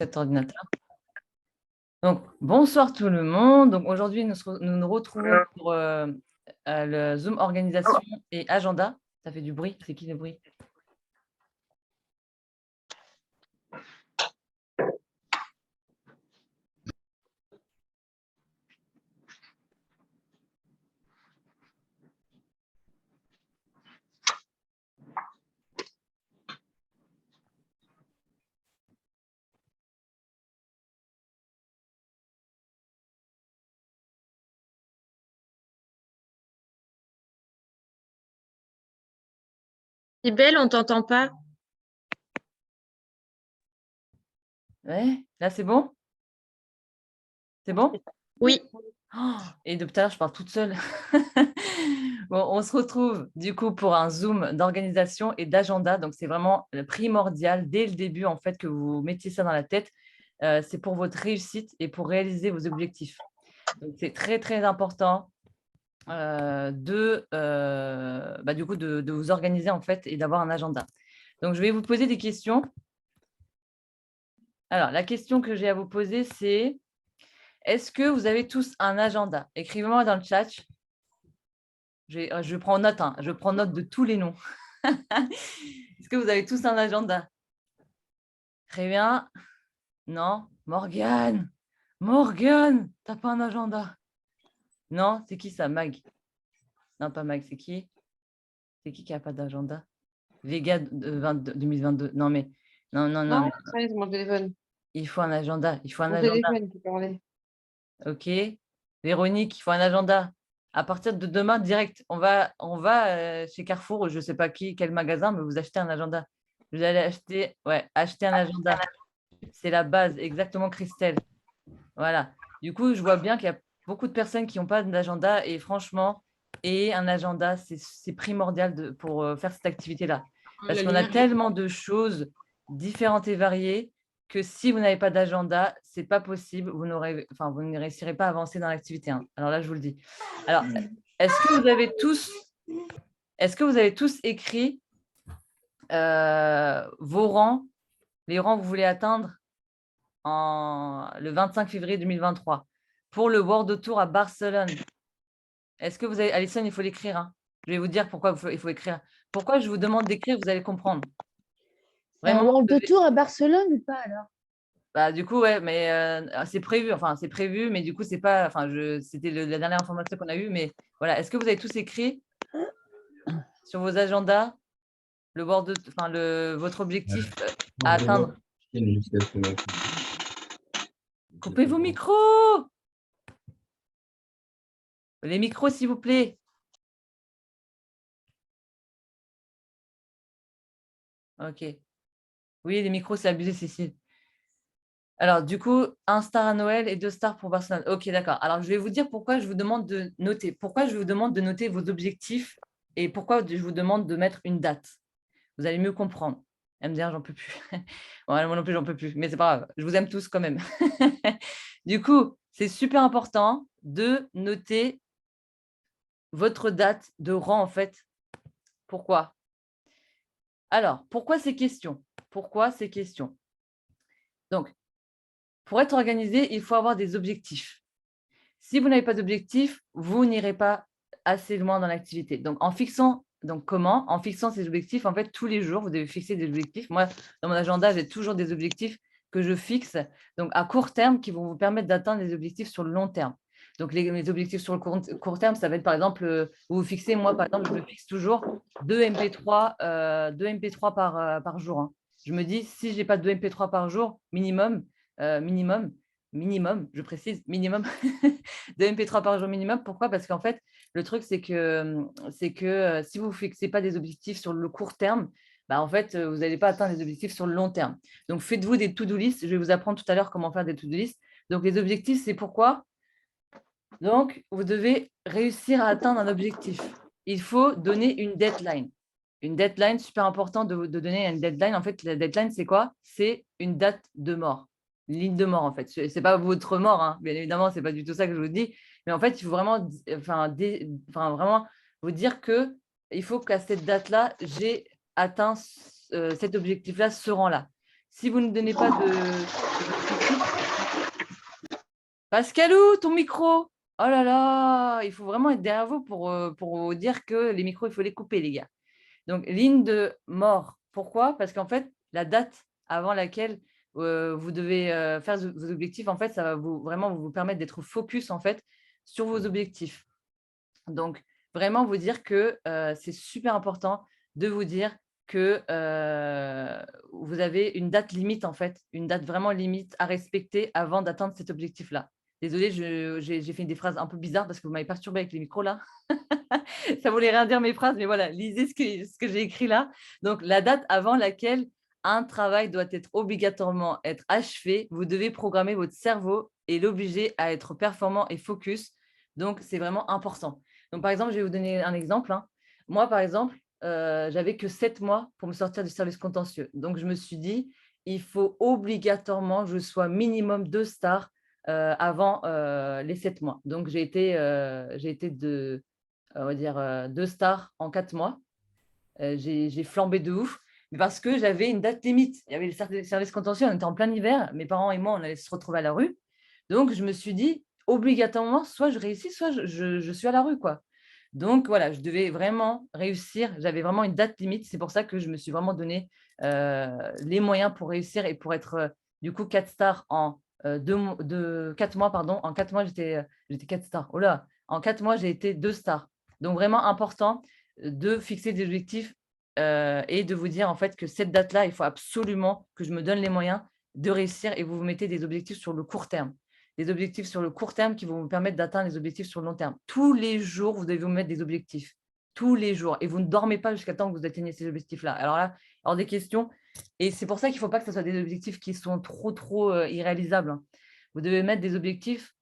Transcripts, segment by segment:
cet ordinateur. Donc, bonsoir tout le monde. Donc, aujourd'hui, nous retrouvons pour le Zoom organisation et agenda. Ça fait du bruit. C'est qui le bruit? Sibelle, on t'entend pas. Ouais, là, c'est bon? C'est bon? Oui. Oh, et de tout à l'heure, je parle toute seule. Bon, on se retrouve du coup pour un Zoom d'organisation et d'agenda. Donc, c'est vraiment primordial dès le début, en fait, que vous mettiez ça dans la tête. C'est pour votre réussite et pour réaliser vos objectifs. Donc, c'est très, très important du coup, de vous organiser, en fait, et d'avoir un agenda. Donc, je vais vous poser des questions. Alors, la question que j'ai à vous poser, c'est: est-ce que vous avez tous un agenda? Écrivez-moi dans le chat. Je prends note, hein, je prends note de tous les noms. Est-ce que vous avez tous un agenda? Très bien. Non? Morgane! Morgane! T'as pas un agenda? Non? C'est qui ça? Mag? Non, pas Mag, c'est qui? C'est qui a pas d'agenda? Vega 2022. Non, mais non, non, non, Non, mais c'est mon téléphone. il faut un agenda. Il faut un Mon agenda. téléphone qui parlait. OK. Véronique, il faut un agenda. À partir de demain, direct, on va chez Carrefour, je ne sais pas quel magasin, mais vous achetez un agenda. Vous allez acheter un agenda. C'est la base, exactement, Christelle. Voilà. Du coup, je vois bien qu'il y a beaucoup de personnes qui n'ont pas d'agenda et franchement, un agenda, c'est primordial pour faire cette activité-là. Parce qu'on a tellement de choses différentes et variées que si vous n'avez pas d'agenda, ce n'est pas possible. Vous ne réussirez pas à avancer dans l'activité, hein. Alors là, je vous le dis. Alors, est-ce que vous avez tous écrit vos rangs, les rangs que vous voulez atteindre le 25 février 2023 pour le World Tour à Barcelone? Est-ce que vous avez... Alison, il faut l'écrire, hein. Je vais vous dire pourquoi il faut écrire. Pourquoi je vous demande d'écrire, vous allez comprendre. Vraiment, World Tour à Barcelone ou pas alors? bah, du coup, ouais, mais c'est prévu, mais du coup, c'est pas, c'était la dernière information qu'on a eue, mais voilà. Est-ce que vous avez tous écrit sur vos agendas votre objectif à atteindre? Coupez vos micros! Les micros, s'il vous plaît. OK. Oui, les micros, c'est abusé, Cécile. Alors, du coup, 1 star à Noël et 2 stars pour Barcelone. OK, d'accord. Alors, je vais vous dire pourquoi je vous demande de noter. Pourquoi je vous demande de noter vos objectifs et pourquoi je vous demande de mettre une date. Vous allez mieux comprendre. MDR, j'en peux plus. Ouais, moi non plus, j'en peux plus. Mais c'est pas grave. Je vous aime tous quand même. Du coup, c'est super important de noter votre date de rang, en fait. Pourquoi? Alors, pourquoi ces questions? Pourquoi ces questions? Donc, pour être organisé, il faut avoir des objectifs. Si vous n'avez pas d'objectif, vous n'irez pas assez loin dans l'activité. Donc, comment? En fixant ces objectifs, en fait, tous les jours, vous devez fixer des objectifs. Moi, dans mon agenda, j'ai toujours des objectifs que je fixe, donc à court terme, qui vont vous permettre d'atteindre les objectifs sur le long terme. Donc, les objectifs sur le court terme, ça va être, par exemple, vous vous fixez, moi, par exemple, je me fixe toujours 2 MP3, par jour, hein. Je me dis, si je n'ai pas 2 MP3 par jour, minimum, je précise, minimum, 2 MP3 par jour minimum. Pourquoi? Parce qu'en fait, le truc, c'est que si vous ne fixez pas des objectifs sur le court terme, bah, en fait, vous n'allez pas atteindre les objectifs sur le long terme. Donc, faites-vous des to-do list. Je vais vous apprendre tout à l'heure comment faire des to-do list. Donc, les objectifs, c'est pourquoi? Donc, vous devez réussir à atteindre un objectif. Il faut donner une deadline. Une deadline, super important de donner une deadline. En fait, la deadline, c'est quoi? C'est une date de mort. Une ligne de mort, en fait. Ce n'est pas votre mort, hein. Bien évidemment, ce n'est pas du tout ça que je vous dis. Mais en fait, il faut vraiment, vraiment vous dire qu'il faut qu'à cette date-là, j'ai atteint cet objectif-là, ce rang-là. Si vous ne donnez pas d'objectif, Pascalou, ton micro! Oh là là, il faut vraiment être derrière vous pour vous dire que les micros, il faut les couper, les gars. Donc, ligne de mort. Pourquoi? Parce qu'en fait, la date avant laquelle vous devez faire vos objectifs, en fait, ça va vraiment vous permettre d'être focus en fait, sur vos objectifs. Donc, vraiment vous dire que c'est super important de vous dire que vous avez une date limite, en fait, une date vraiment limite à respecter avant d'atteindre cet objectif-là. Désolée, j'ai fait des phrases un peu bizarres parce que vous m'avez perturbé avec les micros là. Ça voulait rien dire mes phrases, mais voilà, lisez ce que j'ai écrit là. Donc, la date avant laquelle un travail doit être obligatoirement être achevé, vous devez programmer votre cerveau et l'obliger à être performant et focus. Donc, c'est vraiment important. Donc, par exemple, je vais vous donner un exemple, hein. Moi, par exemple, j'avais que 7 mois pour me sortir du service contentieux. Donc, je me suis dit, il faut obligatoirement que je sois minimum 2 stars avant les 7 mois. Donc, j'ai été on va dire, 2 stars en 4 mois. J'ai flambé de ouf, mais parce que j'avais une date limite. Il y avait le service contentieux, on était en plein hiver, mes parents et moi, on allait se retrouver à la rue. Donc, je me suis dit, obligatoirement, soit je réussis, soit je suis à la rue, quoi. Donc, voilà, je devais vraiment réussir. J'avais vraiment une date limite. C'est pour ça que je me suis vraiment donné les moyens pour réussir et pour être, du coup, 4 stars en 4 mois, pardon. En 4 mois, j'étais 4 stars. Oh là, en 4 mois, j'ai été 2 stars. Donc, vraiment important de fixer des objectifs et de vous dire en fait que cette date-là, il faut absolument que je me donne les moyens de réussir et vous vous mettez des objectifs sur le court terme. Des objectifs sur le court terme qui vont vous permettre d'atteindre les objectifs sur le long terme. Tous les jours, vous devez vous mettre des objectifs. Tous les jours. Et vous ne dormez pas jusqu'à temps que vous atteignez ces objectifs-là. Alors là, hors des questions. Et c'est pour ça qu'il ne faut pas que ce soit des objectifs qui sont trop irréalisables, hein. Vous devez mettre des objectifs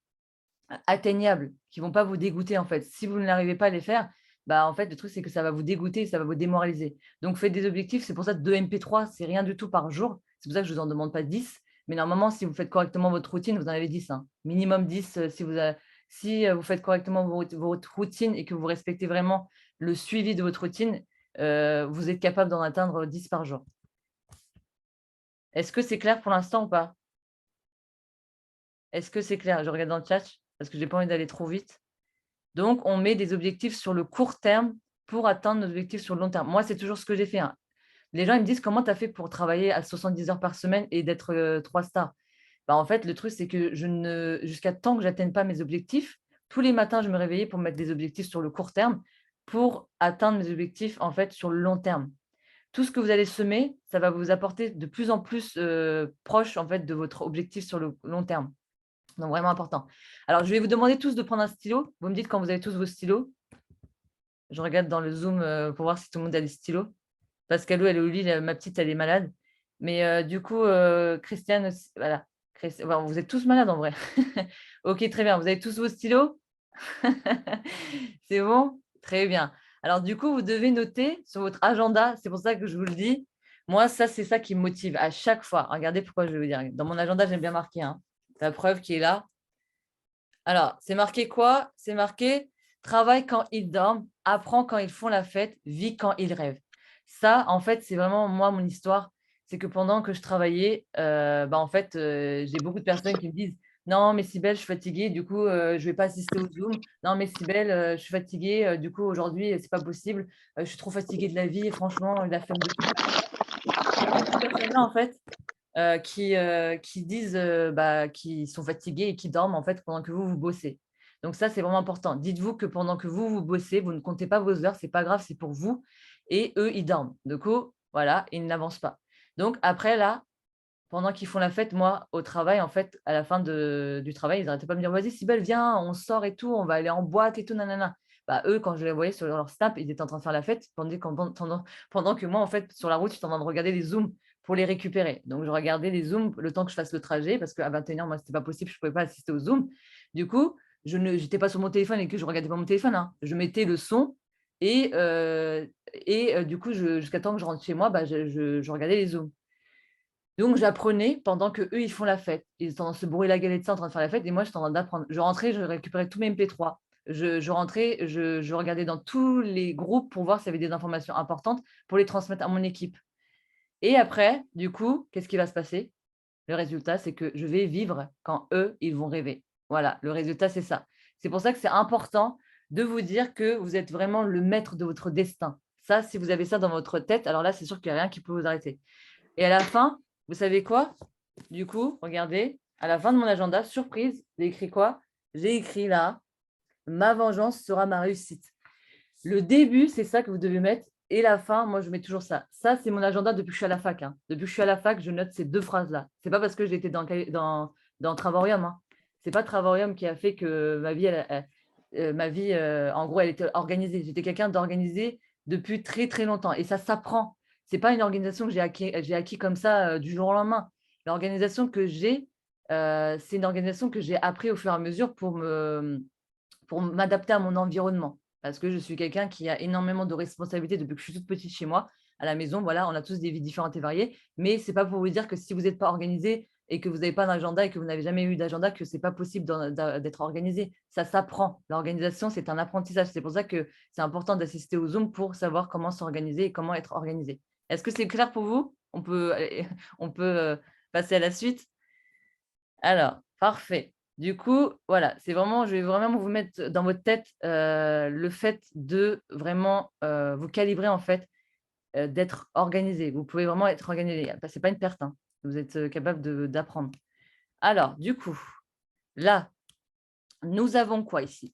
atteignables, qui ne vont pas vous dégoûter en fait. Si vous n'arrivez pas à les faire, bah, en fait, le truc, c'est que ça va vous dégoûter, ça va vous démoraliser. Donc, faites des objectifs. C'est pour ça que 2 MP3, c'est rien du tout par jour. C'est pour ça que je ne vous en demande pas 10. Mais normalement, si vous faites correctement votre routine, vous en avez 10, hein. Minimum 10 si vous faites correctement votre routine et que vous respectez vraiment le suivi de votre routine, vous êtes capable d'en atteindre 10 par jour. Est-ce que c'est clair pour l'instant ou pas? Est-ce que c'est clair? Je regarde dans le chat parce que j'ai pas envie d'aller trop vite. Donc, on met des objectifs sur le court terme pour atteindre nos objectifs sur le long terme. Moi, c'est toujours ce que j'ai fait, hein. Les gens ils me disent: «Comment tu as fait pour travailler à 70 heures par semaine et d'être, 3 stars?» Bah, en fait, le truc, c'est que jusqu'à temps que j'atteigne pas mes objectifs, tous les matins, je me réveillais pour mettre des objectifs sur le court terme, pour atteindre mes objectifs, en fait, sur le long terme. Tout ce que vous allez semer, ça va vous apporter de plus en plus, proche, en fait, de votre objectif sur le long terme. Donc vraiment important. Alors, je vais vous demander tous de prendre un stylo. Vous me dites quand vous avez tous vos stylos. Je regarde dans le Zoom, pour voir si tout le monde a des stylos. Pascalou, elle est au lit, ma petite, elle est malade. Mais du coup, Christiane aussi, voilà. Bon, vous êtes tous malades en vrai. OK, très bien. Vous avez tous vos stylos? C'est bon? Très bien. Alors du coup, vous devez noter sur votre agenda, c'est pour ça que je vous le dis. Moi, ça, c'est ça qui me motive à chaque fois. Regardez pourquoi je vais vous dire. Dans mon agenda, j'aime bien marquer, hein. La preuve qui est là. Alors, c'est marqué quoi? C'est marqué: «Travaille quand ils dorment, apprends quand ils font la fête, vis quand ils rêvent». Ça, en fait, c'est vraiment moi, mon histoire. C'est que pendant que je travaillais, bah, en fait, j'ai beaucoup de personnes qui me disent: «Non, mais Cybèle, je suis fatiguée, du coup, je vais pas assister au Zoom. Non, mais Cybèle, je suis fatiguée, du coup, aujourd'hui, c'est pas possible. Je suis trop fatiguée de la vie, franchement, la flemme de tout». Toutes ces personnes-là, en fait, qui disent, bah, qu'ils sont fatigués et qui dorment, en fait, pendant que vous, vous bossez. Donc ça, c'est vraiment important. Dites-vous que pendant que vous, vous bossez, vous ne comptez pas vos heures, c'est pas grave, c'est pour vous et eux, ils dorment. Du coup, voilà, ils n'avancent pas. Donc après là, pendant qu'ils font la fête, moi, au travail, en fait, à la fin du travail, ils n'arrêtaient pas de me dire: «Vas-y Cybèle, viens, on sort et tout, on va aller en boîte et tout, nanana». Bah, eux, quand je les voyais sur leur Snap, ils étaient en train de faire la fête, pendant que moi, en fait, sur la route, j'étais en train de regarder les Zooms pour les récupérer. Donc je regardais les Zooms le temps que je fasse le trajet parce qu'à 21 h, moi, c'était pas possible, je ne pouvais pas assister aux Zooms. Du coup, je n'étais pas sur mon téléphone et que je regardais pas mon téléphone, hein. Je mettais le son et du coup, jusqu'à temps que je rentre chez moi, bah, je regardais les Zooms. Donc j'apprenais pendant qu'eux, ils font la fête. Ils étaient en train de se bourrer la galette de ça, en train de faire la fête et moi, j'étais en train d'apprendre. Je rentrais, je récupérais tous mes MP3. Je rentrais, je regardais dans tous les groupes pour voir s'il y avait des informations importantes pour les transmettre à mon équipe. Et après, du coup, qu'est-ce qui va se passer? Le résultat, c'est que je vais vivre quand eux, ils vont rêver. Voilà, le résultat, c'est ça. C'est pour ça que c'est important de vous dire que vous êtes vraiment le maître de votre destin. Ça, si vous avez ça dans votre tête, alors là, c'est sûr qu'il n'y a rien qui peut vous arrêter. Et à la fin, vous savez quoi? Du coup, regardez, à la fin de mon agenda, surprise, j'ai écrit quoi? J'ai écrit là, ma vengeance sera ma réussite. Le début, c'est ça que vous devez mettre. Et la fin, moi, je mets toujours ça. Ça, c'est mon agenda depuis que je suis à la fac, hein. Depuis que je suis à la fac, je note ces 2 phrases-là. C'est pas parce que j'étais dans Travarium, hein. C'est pas Travarium qui a fait que ma vie, en gros, elle était organisée. J'étais quelqu'un d'organisé depuis très, très longtemps et ça s'apprend. C'est pas une organisation que j'ai acquis comme ça, du jour au lendemain. L'organisation que j'ai, c'est une organisation que j'ai appris au fur et à mesure pour m'adapter à mon environnement. Parce que je suis quelqu'un qui a énormément de responsabilités depuis que je suis toute petite chez moi. À la maison, voilà, on a tous des vies différentes et variées. Mais ce n'est pas pour vous dire que si vous n'êtes pas organisé et que vous n'avez pas d'agenda et que vous n'avez jamais eu d'agenda, que ce n'est pas possible d'être organisé. Ça s'apprend. L'organisation, c'est un apprentissage. C'est pour ça que c'est important d'assister au Zoom pour savoir comment s'organiser et comment être organisé. Est-ce que c'est clair pour vous? On peut passer à la suite. Alors, parfait. Du coup, voilà, je vais vraiment vous mettre dans votre tête, le fait de vraiment, vous calibrer en fait, d'être organisé. Vous pouvez vraiment être organisé. C'est pas une perte, hein. Vous êtes, capable d'apprendre. Alors du coup, là, nous avons quoi ici?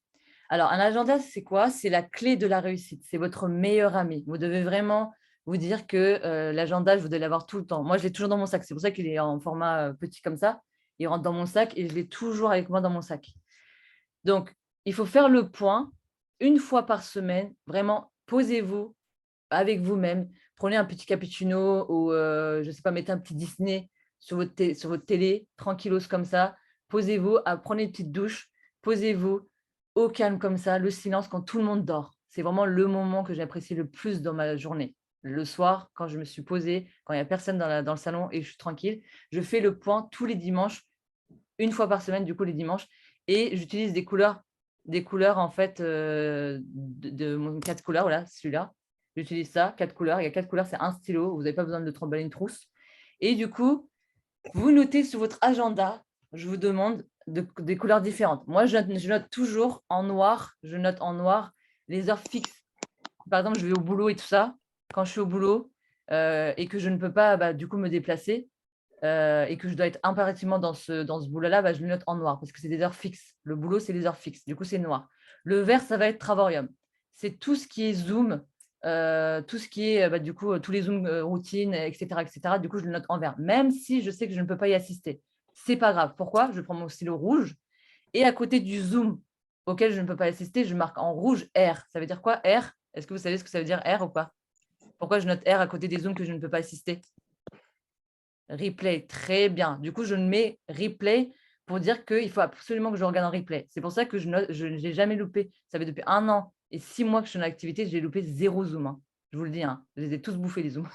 Alors un agenda, c'est quoi? C'est la clé de la réussite. C'est votre meilleur ami. Vous devez vraiment vous dire que, l'agenda, vous devez l'avoir tout le temps. Moi, je l'ai toujours dans mon sac. C'est pour ça qu'il est en format, petit comme ça. Il rentre dans mon sac et je l'ai toujours avec moi dans mon sac. Donc, il faut faire le point une fois par semaine. Vraiment, posez-vous avec vous-même. Prenez un petit cappuccino ou, je ne sais pas, mettez un petit Disney sur votre télé, tranquillos comme ça. Posez-vous, prenez une petite douche, posez-vous au calme comme ça, le silence quand tout le monde dort. C'est vraiment le moment que j'apprécie le plus dans ma journée. Le soir, quand je me suis posée, quand il n'y a personne dans le salon et je suis tranquille, je fais le point tous les dimanches, une fois par semaine, du coup, les dimanches, et j'utilise des couleurs en fait, de mon 4 couleurs, voilà, celui-là. J'utilise ça, 4 couleurs. Il y a 4 couleurs, c'est un stylo, vous n'avez pas besoin de tremballer une trousse. Et du coup, vous notez sur votre agenda, je vous demande des couleurs différentes. Moi, je note toujours en noir, je note en noir les heures fixes. Par exemple, je vais au boulot et tout ça. Quand je suis au boulot et que je ne peux pas du coup me déplacer, et que je dois être impérativement dans ce boulot-là, je le note en noir parce que c'est des heures fixes. Le boulot, c'est des heures fixes. Du coup, c'est noir. Le vert, ça va être Travarium. C'est tout ce qui est Zoom, tout ce qui est du coup tous les Zoom routines, etc., etc. Du coup, je le note en vert, même si je sais que je ne peux pas y assister. C'est pas grave. Pourquoi? Je prends mon stylo rouge et à côté du Zoom auquel je ne peux pas assister, je marque en rouge R. Ça veut dire quoi, R? Est-ce que vous savez ce que ça veut dire R ou pas? Pourquoi je note R à côté des Zooms que je ne peux pas assister? Replay, très bien. Du coup, je mets replay pour dire qu'il faut absolument que je regarde en replay. C'est pour ça que je n'ai jamais loupé. Ça fait depuis 1 an et 6 mois que je suis en activité, j'ai loupé 0 Zoom, hein. Je vous le dis, hein, je les ai tous bouffés, les Zooms.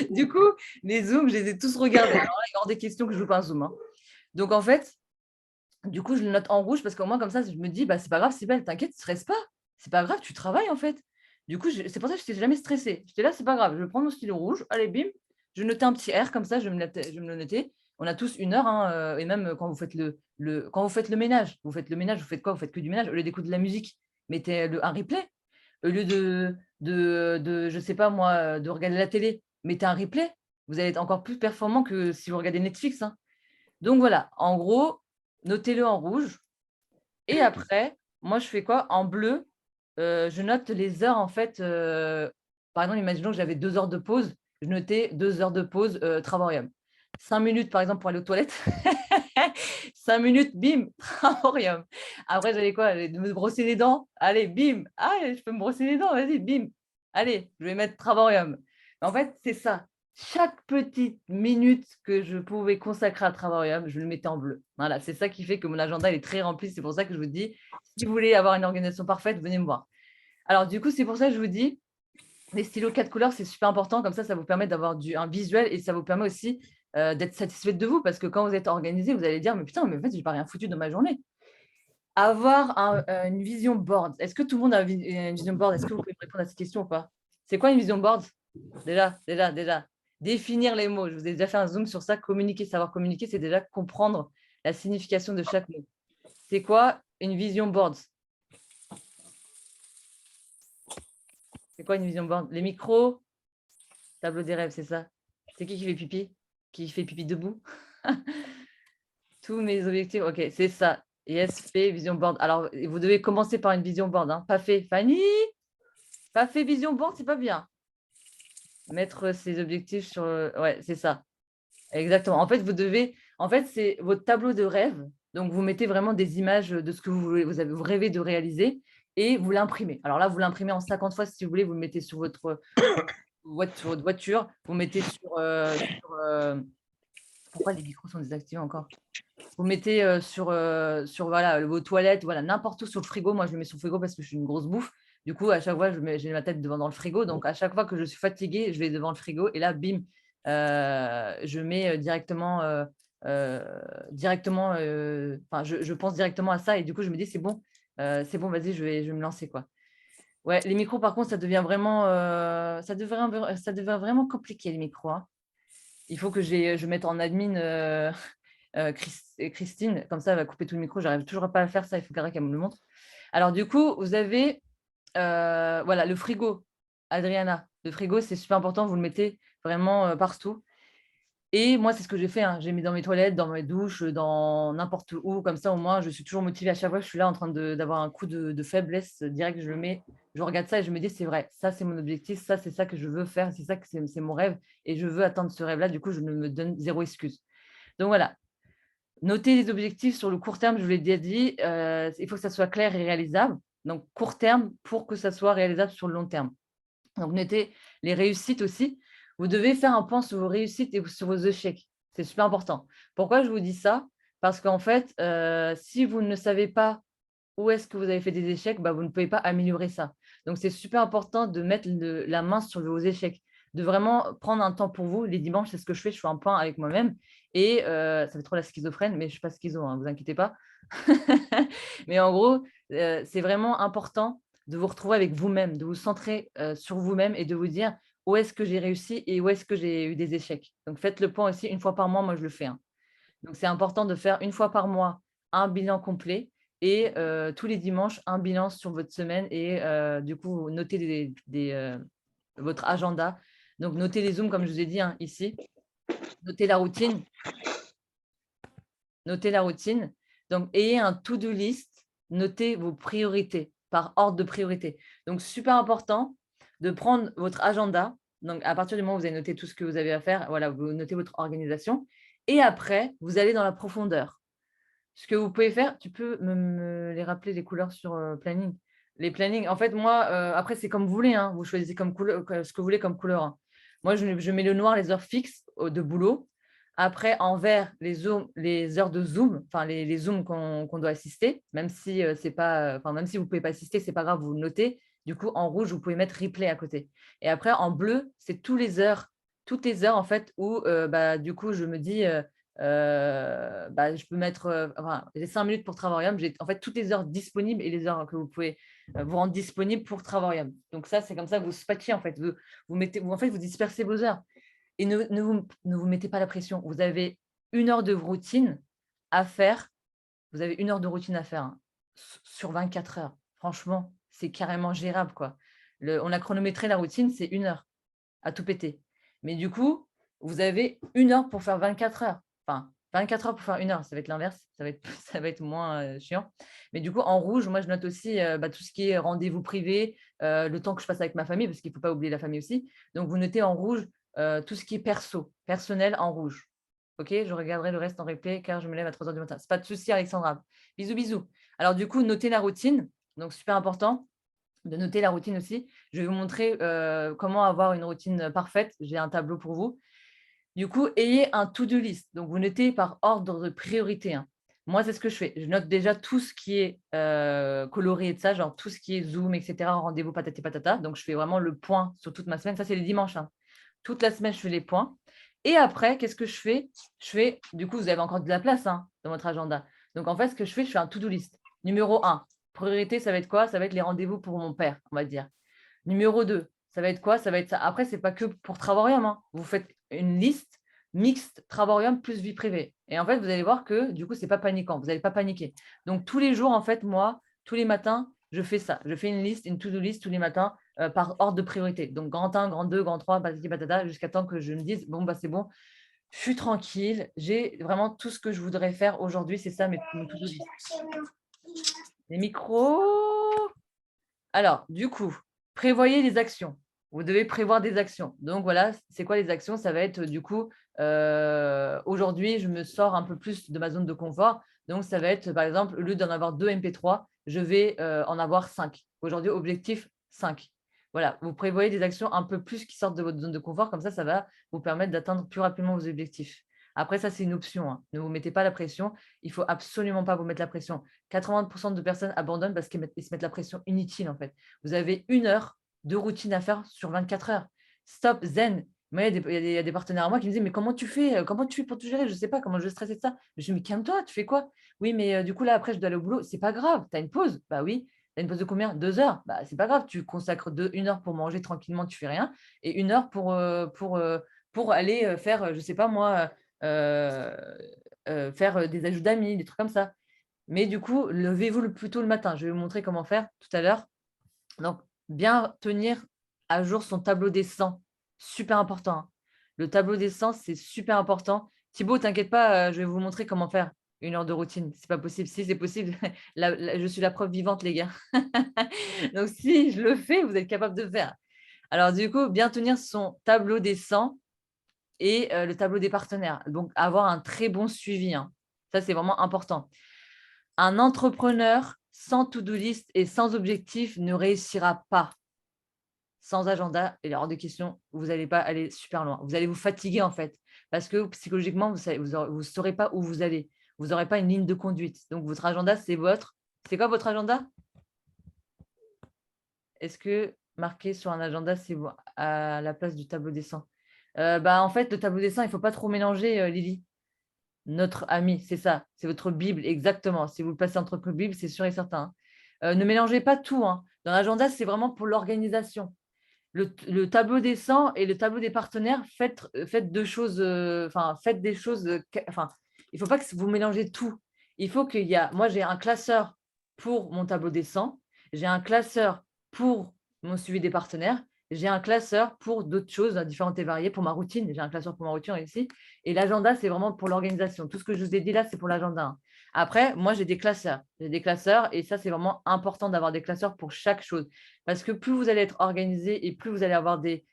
Du coup, les Zooms, je les ai tous regardés. Alors là, il est hors des questions que je loupe un Zoom, hein. Donc, en fait, du coup, je le note en rouge parce qu'au moins, comme ça, je me dis, c'est pas grave, Sybelle, t'inquiète, ne stresse pas. C'est pas grave, tu travailles, en fait. Du coup, c'est pour ça que je n'étais jamais stressée. J'étais là, c'est pas grave, je prends mon stylo rouge, allez, bim, je notais un petit R comme ça, je me le notais. On a tous 1 heure, hein, et même quand vous faites quand vous faites le ménage, vous faites quoi? Vous faites que du ménage. Au lieu d'écouter de la musique, mettez un replay. Au lieu je sais pas moi, de regarder la télé, mettez un replay. Vous allez être encore plus performant que si vous regardez Netflix, hein. Donc voilà, en gros, notez-le en rouge. Et après, moi, je fais quoi? En bleu, je note les heures en fait, par exemple, imaginons que j'avais 2 heures de pause, je notais 2 heures de pause, Travarium. 5 minutes, par exemple, pour aller aux toilettes. 5 minutes, bim, Travarium. Après, j'allais quoi? J'allais me brosser les dents. Allez, bim! Ah, je peux me brosser les dents, vas-y, bim! Allez, je vais mettre Travarium. En fait, c'est ça. Chaque petite minute que je pouvais consacrer à Travarium, je le mettais en bleu. Voilà, c'est ça qui fait que mon agenda il est très rempli. C'est pour ça que je vous dis, si vous voulez avoir une organisation parfaite, venez me voir. Alors du coup, c'est pour ça que je vous dis, les stylos 4 couleurs, c'est super important. Comme ça vous permet d'avoir un visuel et ça vous permet aussi d'être satisfaite de vous. Parce que quand vous êtes organisé, vous allez dire, mais putain, mais en fait, je n'ai pas rien foutu dans ma journée. Avoir une vision board. Est-ce que tout le monde a une vision board? Est-ce que vous pouvez me répondre à cette question ou pas? C'est quoi une vision board? Déjà. Définir les mots. Je vous ai déjà fait un zoom sur ça. Communiquer, savoir communiquer, c'est déjà comprendre la signification de chaque mot. C'est quoi une vision board? C'est quoi une vision board? Les micros, tableau des rêves, c'est ça. C'est qui fait pipi? Qui fait pipi debout? Tous mes objectifs, ok, c'est ça. Yes, fait vision board. Alors, vous devez commencer par une vision board. Hein. Pas fait, Fanny. Pas fait vision board, c'est pas bien. Mettre ses objectifs sur... Ouais, c'est ça. Exactement. En fait, vous devez... En fait, c'est votre tableau de rêve. Donc, vous mettez vraiment des images de ce que vous rêvez de réaliser et vous l'imprimez. Alors là, vous l'imprimez en 50 fois si vous voulez. Vous le mettez sur votre voiture. Vous mettez pourquoi les micros sont désactivés encore? Vous mettez sur voilà, vos toilettes, voilà, n'importe où sur le frigo. Moi, je le mets sur le frigo parce que je suis une grosse bouffe. Du coup, à chaque fois, j'ai ma tête devant dans le frigo. Donc, à chaque fois que je suis fatiguée, je vais devant le frigo. Et là, bim, je mets je pense directement à ça. Et du coup, je me dis, c'est bon, vas-y, je vais me lancer, quoi. Ouais, les micros, par contre, ça devient vraiment, ça devient vraiment compliqué, les micros. Hein. Il faut que je mette en admin Christine, comme ça, elle va couper tout le micro. J'arrive toujours pas à faire ça. Il faut qu'elle me le montre. Alors, du coup, vous avez voilà, le frigo, Adriana. Le frigo, c'est super important. Vous le mettez vraiment partout. Et moi, c'est ce que j'ai fait. Hein. J'ai mis dans mes toilettes, dans mes douches, dans n'importe où. Comme ça, au moins, je suis toujours motivée à chaque fois. Je suis là en train d'avoir un coup de faiblesse. Direct, je le mets. Je regarde ça et je me dis, c'est vrai. Ça, c'est mon objectif. Ça, c'est ça que je veux faire. C'est ça que c'est mon rêve. Et je veux atteindre ce rêve-là. Du coup, je ne me donne zéro excuse. Donc, voilà. Notez les objectifs sur le court terme, je vous l'ai déjà dit. Il faut que ça soit clair et réalisable. Donc, court terme pour que ça soit réalisable sur le long terme. Donc, notez les réussites aussi. Vous devez faire un point sur vos réussites et sur vos échecs. C'est super important. Pourquoi je vous dis ça? Parce qu'en fait, si vous ne savez pas où est-ce que vous avez fait des échecs, bah, vous ne pouvez pas améliorer ça. Donc, c'est super important de mettre la main sur vos échecs, de vraiment prendre un temps pour vous. Les dimanches, c'est ce que je fais. Je fais un point avec moi-même. Et ça fait trop la schizophrène, mais je ne suis pas schizo, hein, vous inquiétez pas. Mais en gros, c'est vraiment important de vous retrouver avec vous-même, de vous centrer sur vous-même et de vous dire où est-ce que j'ai réussi et où est-ce que j'ai eu des échecs. Donc, faites le point aussi une fois par mois. Moi, je le fais. Hein. Donc, c'est important de faire une fois par mois un bilan complet et tous les dimanches, un bilan sur votre semaine et du coup, notez votre agenda. Donc, notez les zooms, comme je vous ai dit hein, ici. Notez la routine. Notez la routine. Donc, ayez un to-do list. Notez vos priorités par ordre de priorité. Donc, super important de prendre votre agenda. Donc, à partir du moment où vous avez noté tout ce que vous avez à faire, voilà, vous notez votre organisation. Et après, vous allez dans la profondeur. Ce que vous pouvez faire, tu peux me les rappeler les couleurs sur planning. Les plannings, en fait, moi, après, c'est comme vous voulez. Hein, vous choisissez comme couleur, ce que vous voulez comme couleur. Hein. Moi, je mets le noir, les heures fixes de boulot. Après, en vert, les heures de Zoom, enfin les Zooms qu'on doit assister, même si c'est pas, même si vous ne pouvez pas assister, c'est pas grave, vous le notez. Du coup, en rouge, vous pouvez mettre replay à côté. Et après, en bleu, c'est toutes les heures en fait où du coup, je me dis je peux mettre j'ai 5 minutes pour Travarium. J'ai en fait toutes les heures disponibles et les heures que vous pouvez vous rendre disponible pour Travarium. Donc ça, c'est comme ça que vous spatchez en fait. En fait, vous dispersez vos heures. Et ne vous mettez pas la pression. Vous avez 1 heure de routine à faire. Vous avez 1 heure de routine à faire hein, sur 24 heures. Franchement, c'est carrément gérable. Quoi. On a chronométré la routine, c'est 1 heure à tout péter. Mais du coup, vous avez 1 heure pour faire 24 heures. Enfin, 24 heures pour faire 1 heure, ça va être l'inverse. Ça va être moins chiant. Mais du coup, en rouge, moi, je note aussi tout ce qui est rendez-vous privé, le temps que je passe avec ma famille, parce qu'il ne faut pas oublier la famille aussi. Donc, vous notez en rouge tout ce qui est personnel en rouge. Ok, je regarderai le reste en replay car je me lève à 3 heures du matin. C'est pas de souci, Alexandra. Bisous, bisous. Alors, du coup, notez la routine. Donc, super important de noter la routine aussi. Je vais vous montrer comment avoir une routine parfaite. J'ai un tableau pour vous. Du coup, ayez un to-do list. Donc, vous notez par ordre de priorité. Hein. Moi, c'est ce que je fais. Je note déjà tout ce qui est coloré et de ça, genre tout ce qui est Zoom, etc., rendez-vous patati patata. Donc, je fais vraiment le point sur toute ma semaine. Ça, c'est les dimanches. Hein. Toute la semaine, je fais les points. Et après, qu'est-ce que je fais? Du coup, vous avez encore de la place hein, dans votre agenda. Donc, en fait, ce que je fais un to-do list. Numéro 1, priorité, ça va être quoi? Ça va être les rendez-vous pour mon père, on va dire. Numéro 2, ça va être quoi? Ça va être ça. Après, ce n'est pas que pour Travarium. Hein. Vous faites une liste mixte Travarium plus vie privée. Et en fait, vous allez voir que du coup, ce n'est pas paniquant. Vous n'allez pas paniquer. Donc, tous les jours, en fait, moi, tous les matins, je fais ça. Je fais une liste, une to-do list tous les matins par ordre de priorité. Donc, grand 1, grand 2, grand 3, patati patata, jusqu'à temps que je me dise, bon, bah, c'est bon, je suis tranquille. J'ai vraiment tout ce que je voudrais faire aujourd'hui. C'est ça, mon to-do list. Les micros. Alors, du coup, prévoyez les actions. Vous devez prévoir des actions. Donc, voilà, c'est quoi les actions? Ça va être, du coup, aujourd'hui, je me sors un peu plus de ma zone de confort. Donc, ça va être, par exemple, au lieu d'en avoir 2 MP3, je vais en avoir 5. Aujourd'hui, objectif 5. Voilà, vous prévoyez des actions un peu plus qui sortent de votre zone de confort. Comme ça va vous permettre d'atteindre plus rapidement vos objectifs. Après, ça, c'est une option, hein. Ne vous mettez pas la pression. Il ne faut absolument pas vous mettre la pression. 80% de personnes abandonnent parce qu'ils se mettent la pression inutile, en fait. Vous avez 1 heure de routine à faire sur 24 heures. Stop, zen. Moi, il y a des partenaires à moi qui me disent, mais comment tu fais pour tout gérer? Je ne sais pas comment je vais stresser de ça. Je me dis, mais calme-toi, tu fais quoi? Oui, mais du coup, là, après, je dois aller au boulot. C'est pas grave, tu as une pause. Bah oui. Tu as une pause de combien? 2 heures. Bah, c'est pas grave, tu consacres 1 heure pour manger tranquillement, tu fais rien. Et 1 heure pour aller faire, je ne sais pas moi, faire des ajouts d'amis, des trucs comme ça. Mais du coup, levez-vous le plus tôt le matin. Je vais vous montrer comment faire tout à l'heure. Donc, bien tenir à jour son tableau des 100. Super important, hein. Le tableau des 100, c'est super important. Thibaut, t'inquiète pas, je vais vous montrer comment faire 1 heure de routine. C'est pas possible. Si c'est possible, je suis la preuve vivante, les gars. Donc, si je le fais, vous êtes capable de le faire. Alors, du coup, bien tenir son tableau des 100 et le tableau des partenaires. Donc, avoir un très bon suivi, hein. Ça, c'est vraiment important. Un entrepreneur sans to-do list et sans objectif ne réussira pas. Sans agenda, il est hors de question, vous n'allez pas aller super loin. Vous allez vous fatiguer, en fait, parce que psychologiquement, vous ne saurez pas où vous allez. Vous n'aurez pas une ligne de conduite. Donc, votre agenda, c'est votre… C'est quoi votre agenda? Est-ce que marquer sur un agenda, c'est à la place du tableau des 100? En fait, le tableau des 100, il ne faut pas trop mélanger, Lily. Notre ami, c'est ça, c'est votre Bible, exactement. Si vous le passez entre Bible, c'est sûr et certain, hein. Ne mélangez pas tout, hein. Dans l'agenda, c'est vraiment pour l'organisation. Le tableau des 100 et le tableau des partenaires, faites deux choses, faites des choses, il ne faut pas que vous mélangez tout. Il faut qu'il y a, moi j'ai un classeur pour mon tableau des 100, j'ai un classeur pour mon suivi des partenaires, j'ai un classeur pour d'autres choses différentes et variées, pour ma routine, j'ai un classeur pour ma routine ici, et l'agenda, c'est vraiment pour l'organisation. Tout ce que je vous ai dit là, c'est pour l'agenda, hein. Après, moi, j'ai des classeurs. Et ça, c'est vraiment important d'avoir des classeurs pour chaque chose. Parce que plus vous allez être organisé et plus vous allez avoir des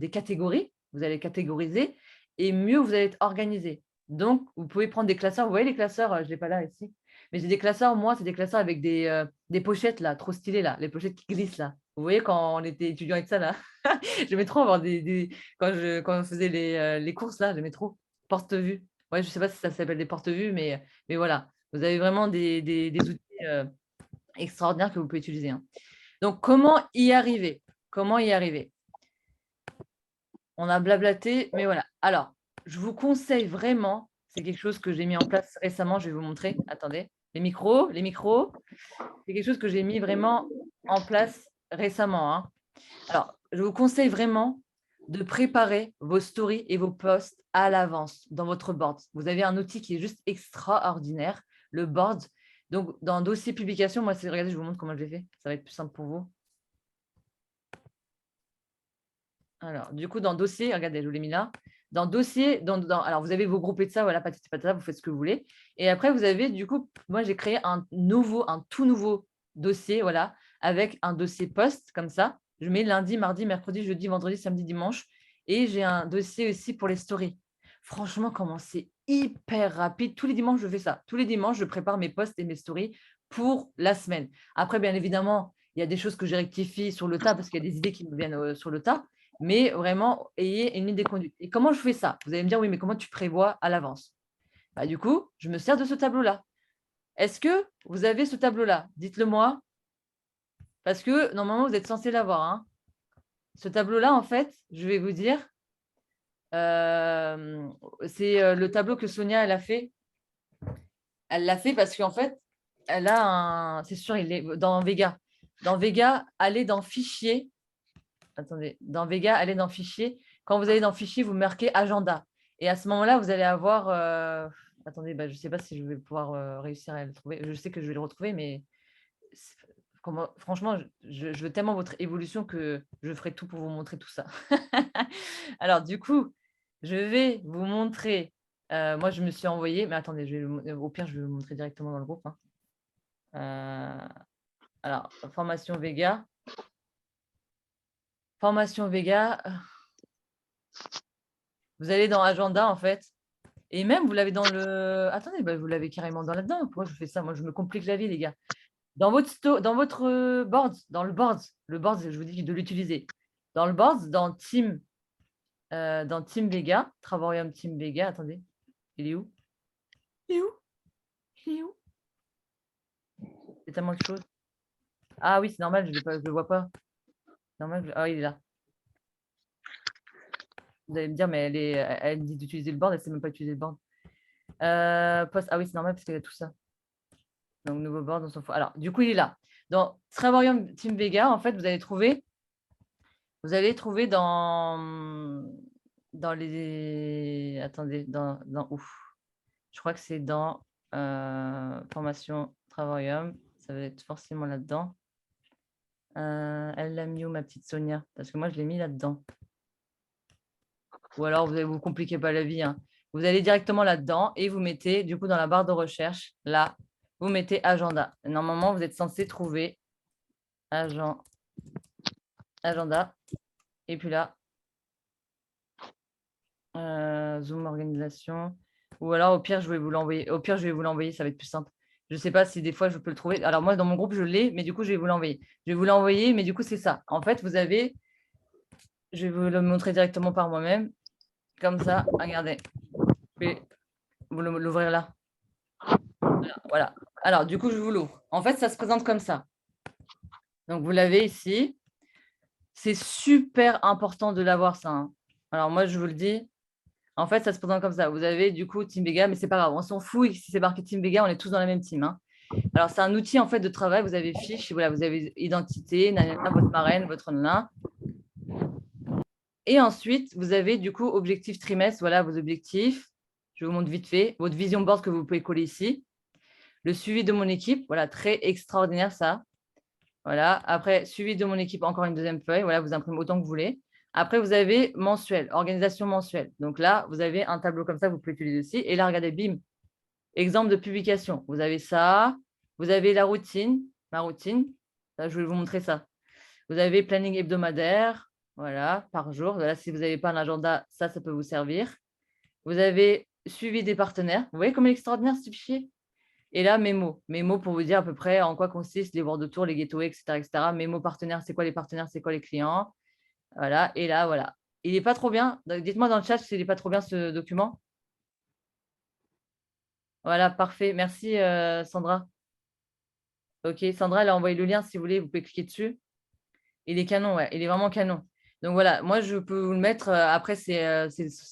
catégories, vous allez catégoriser, et mieux vous allez être organisé. Donc, vous pouvez prendre des classeurs. Vous voyez les classeurs, je ne l'ai pas là ici, mais j'ai des classeurs, moi, c'est des classeurs avec des pochettes là, trop stylées là, les pochettes qui glissent là. Vous voyez quand on était étudiant avec ça là, j'aimais trop avoir quand on faisait les courses là, j'aimais trop. Porte-vue. Ouais, je ne sais pas si ça s'appelle des porte-vues, mais voilà. Vous avez vraiment des outils extraordinaires que vous pouvez utiliser, hein. Donc, comment y arriver? Comment y arriver? On a blablaté, mais voilà. Alors, je vous conseille vraiment, c'est quelque chose que j'ai mis en place récemment, je vais vous montrer. Attendez, les micros. C'est quelque chose que j'ai mis vraiment en place récemment, hein. Alors, je vous conseille vraiment de préparer vos stories et vos posts à l'avance dans votre board. Vous avez un outil qui est juste extraordinaire, le board. Donc, dans dossier publication, moi, regardez, je vous montre comment je l'ai fait. Ça va être plus simple pour vous. Alors, du coup, dans dossier, regardez, je vous l'ai mis là. Dans dossier, alors vous avez vos groupes et de ça, voilà, patati patata, vous faites ce que vous voulez. Et après, vous avez, du coup, moi, j'ai créé un tout nouveau dossier, voilà, avec un dossier post, comme ça. Je mets lundi, mardi, mercredi, jeudi, vendredi, samedi, dimanche. Et j'ai un dossier aussi pour les stories. Franchement, comment c'est hyper rapide. Tous les dimanches, je fais ça. Tous les dimanches, je prépare mes posts et mes stories pour la semaine. Après, bien évidemment, il y a des choses que je rectifie sur le tas parce qu'il y a des idées qui me viennent sur le tas. Mais vraiment, ayez une ligne de conduite. Et comment je fais ça? Vous allez me dire, oui, mais comment tu prévois à l'avance? Du coup, je me sers de ce tableau-là. Est-ce que vous avez ce tableau-là? Dites-le moi. Parce que normalement, vous êtes censé l'avoir, hein. Ce tableau-là, en fait, je vais vous dire, c'est le tableau que Sonia, elle a fait. Elle l'a fait parce qu'en fait, elle a un… C'est sûr, il est dans Vega. Dans Vega, allez dans Fichier. Attendez, dans Vega, allez dans Fichier. quand vous allez dans Fichier, vous marquez Agenda. Et à ce moment-là, vous allez avoir… attendez, je ne sais pas si je vais pouvoir réussir à le trouver. Je sais que je vais le retrouver, mais franchement, je veux tellement votre évolution que je ferai tout pour vous montrer tout ça. Alors, du coup, je vais vous montrer… moi, je me suis envoyé… Mais attendez, au pire, je vais vous montrer directement dans le groupe. Alors, formation Vega. Formation Vega. Vous allez dans Agenda, en fait. Et même, vous l'avez dans le… Attendez, vous l'avez carrément dans là-dedans. Pourquoi je fais ça? Moi, je me complique la vie, les gars. Dans votre board, dans le board, je vous dis de l'utiliser. Dans le board, dans Team Vega, Travarium Team Vega, attendez, il est où? Il est où? Il est où? C'est tellement de choses. Ah oui, c'est normal, je ne le vois pas. Normal, ah, il est là. Vous allez me dire, mais elle dit d'utiliser le board, elle ne sait même pas utiliser le board. Post, ah oui, c'est normal parce qu'il y a tout ça. Donc, nouveau board, on s'en fout. Alors, du coup, il est là. Dans Travarium Team Vega, en fait, vous allez trouver dans les… Attendez, dans ouf. Je crois que c'est dans formation Travarium. Ça va être forcément là-dedans. Elle l'a mis où, ma petite Sonia? Parce que moi, je l'ai mis là-dedans. Ou alors, vous ne vous compliquez pas la vie. Hein. Vous allez directement là-dedans et vous mettez, du coup, dans la barre de recherche, là, vous mettez agenda. Normalement, vous êtes censé trouver agenda. Et puis là, Zoom organisation. Ou alors, au pire, je vais vous l'envoyer. Au pire, je vais vous l'envoyer, ça va être plus simple. Je ne sais pas si des fois, je peux le trouver. Alors, moi, dans mon groupe, je l'ai, mais du coup, je vais vous l'envoyer. Je vais vous l'envoyer, mais du coup, c'est ça. En fait, vous avez… Je vais vous le montrer directement par moi-même. Comme ça, regardez. Je vais vous l'ouvrir là. Voilà. Alors, du coup, je vous l'ouvre. En fait, ça se présente comme ça. Donc, vous l'avez ici. C'est super important de l'avoir, ça. Hein. Alors, moi, je vous le dis. En fait, ça se présente comme ça. Vous avez du coup Team Vega, mais c'est pas grave. On s'en fout. Si c'est marqué Team Vega, on est tous dans la même team. Hein. Alors, c'est un outil en fait de travail. Vous avez fiche, voilà, vous avez identité, votre marraine, votre nana. Et ensuite, vous avez du coup objectif trimestre. Voilà vos objectifs. Je vous montre vite fait. Votre vision board que vous pouvez coller ici. Le suivi de mon équipe. Voilà, très extraordinaire ça. Voilà. Après, suivi de mon équipe, encore une deuxième feuille. Voilà, vous imprimez autant que vous voulez. Après, vous avez mensuel, organisation mensuelle. Donc là, vous avez un tableau comme ça, vous pouvez utiliser aussi. Et là, regardez, bim, exemple de publication. Vous avez ça. Vous avez la routine, ma routine. Là, je vais vous montrer ça. Vous avez planning hebdomadaire, voilà, par jour. Voilà, si vous n'avez pas un agenda, ça peut vous servir. Vous avez suivi des partenaires. Vous voyez comme il est extraordinaire ce fichier? Et là, mes mots. Mes mots pour vous dire à peu près en quoi consistent les boards de tour, les gateways, etc., etc. Mes mots partenaires, c'est quoi les partenaires, c'est quoi les clients. Voilà, et là, voilà. Il n'est pas trop bien. Dites-moi dans le chat s'il n'est pas trop bien ce document. Voilà, parfait. Merci, Sandra. OK, Sandra, elle a envoyé le lien. Si vous voulez, vous pouvez cliquer dessus. Il est canon, ouais. Il est vraiment canon. Donc voilà, moi, je peux vous le mettre. Après, c'est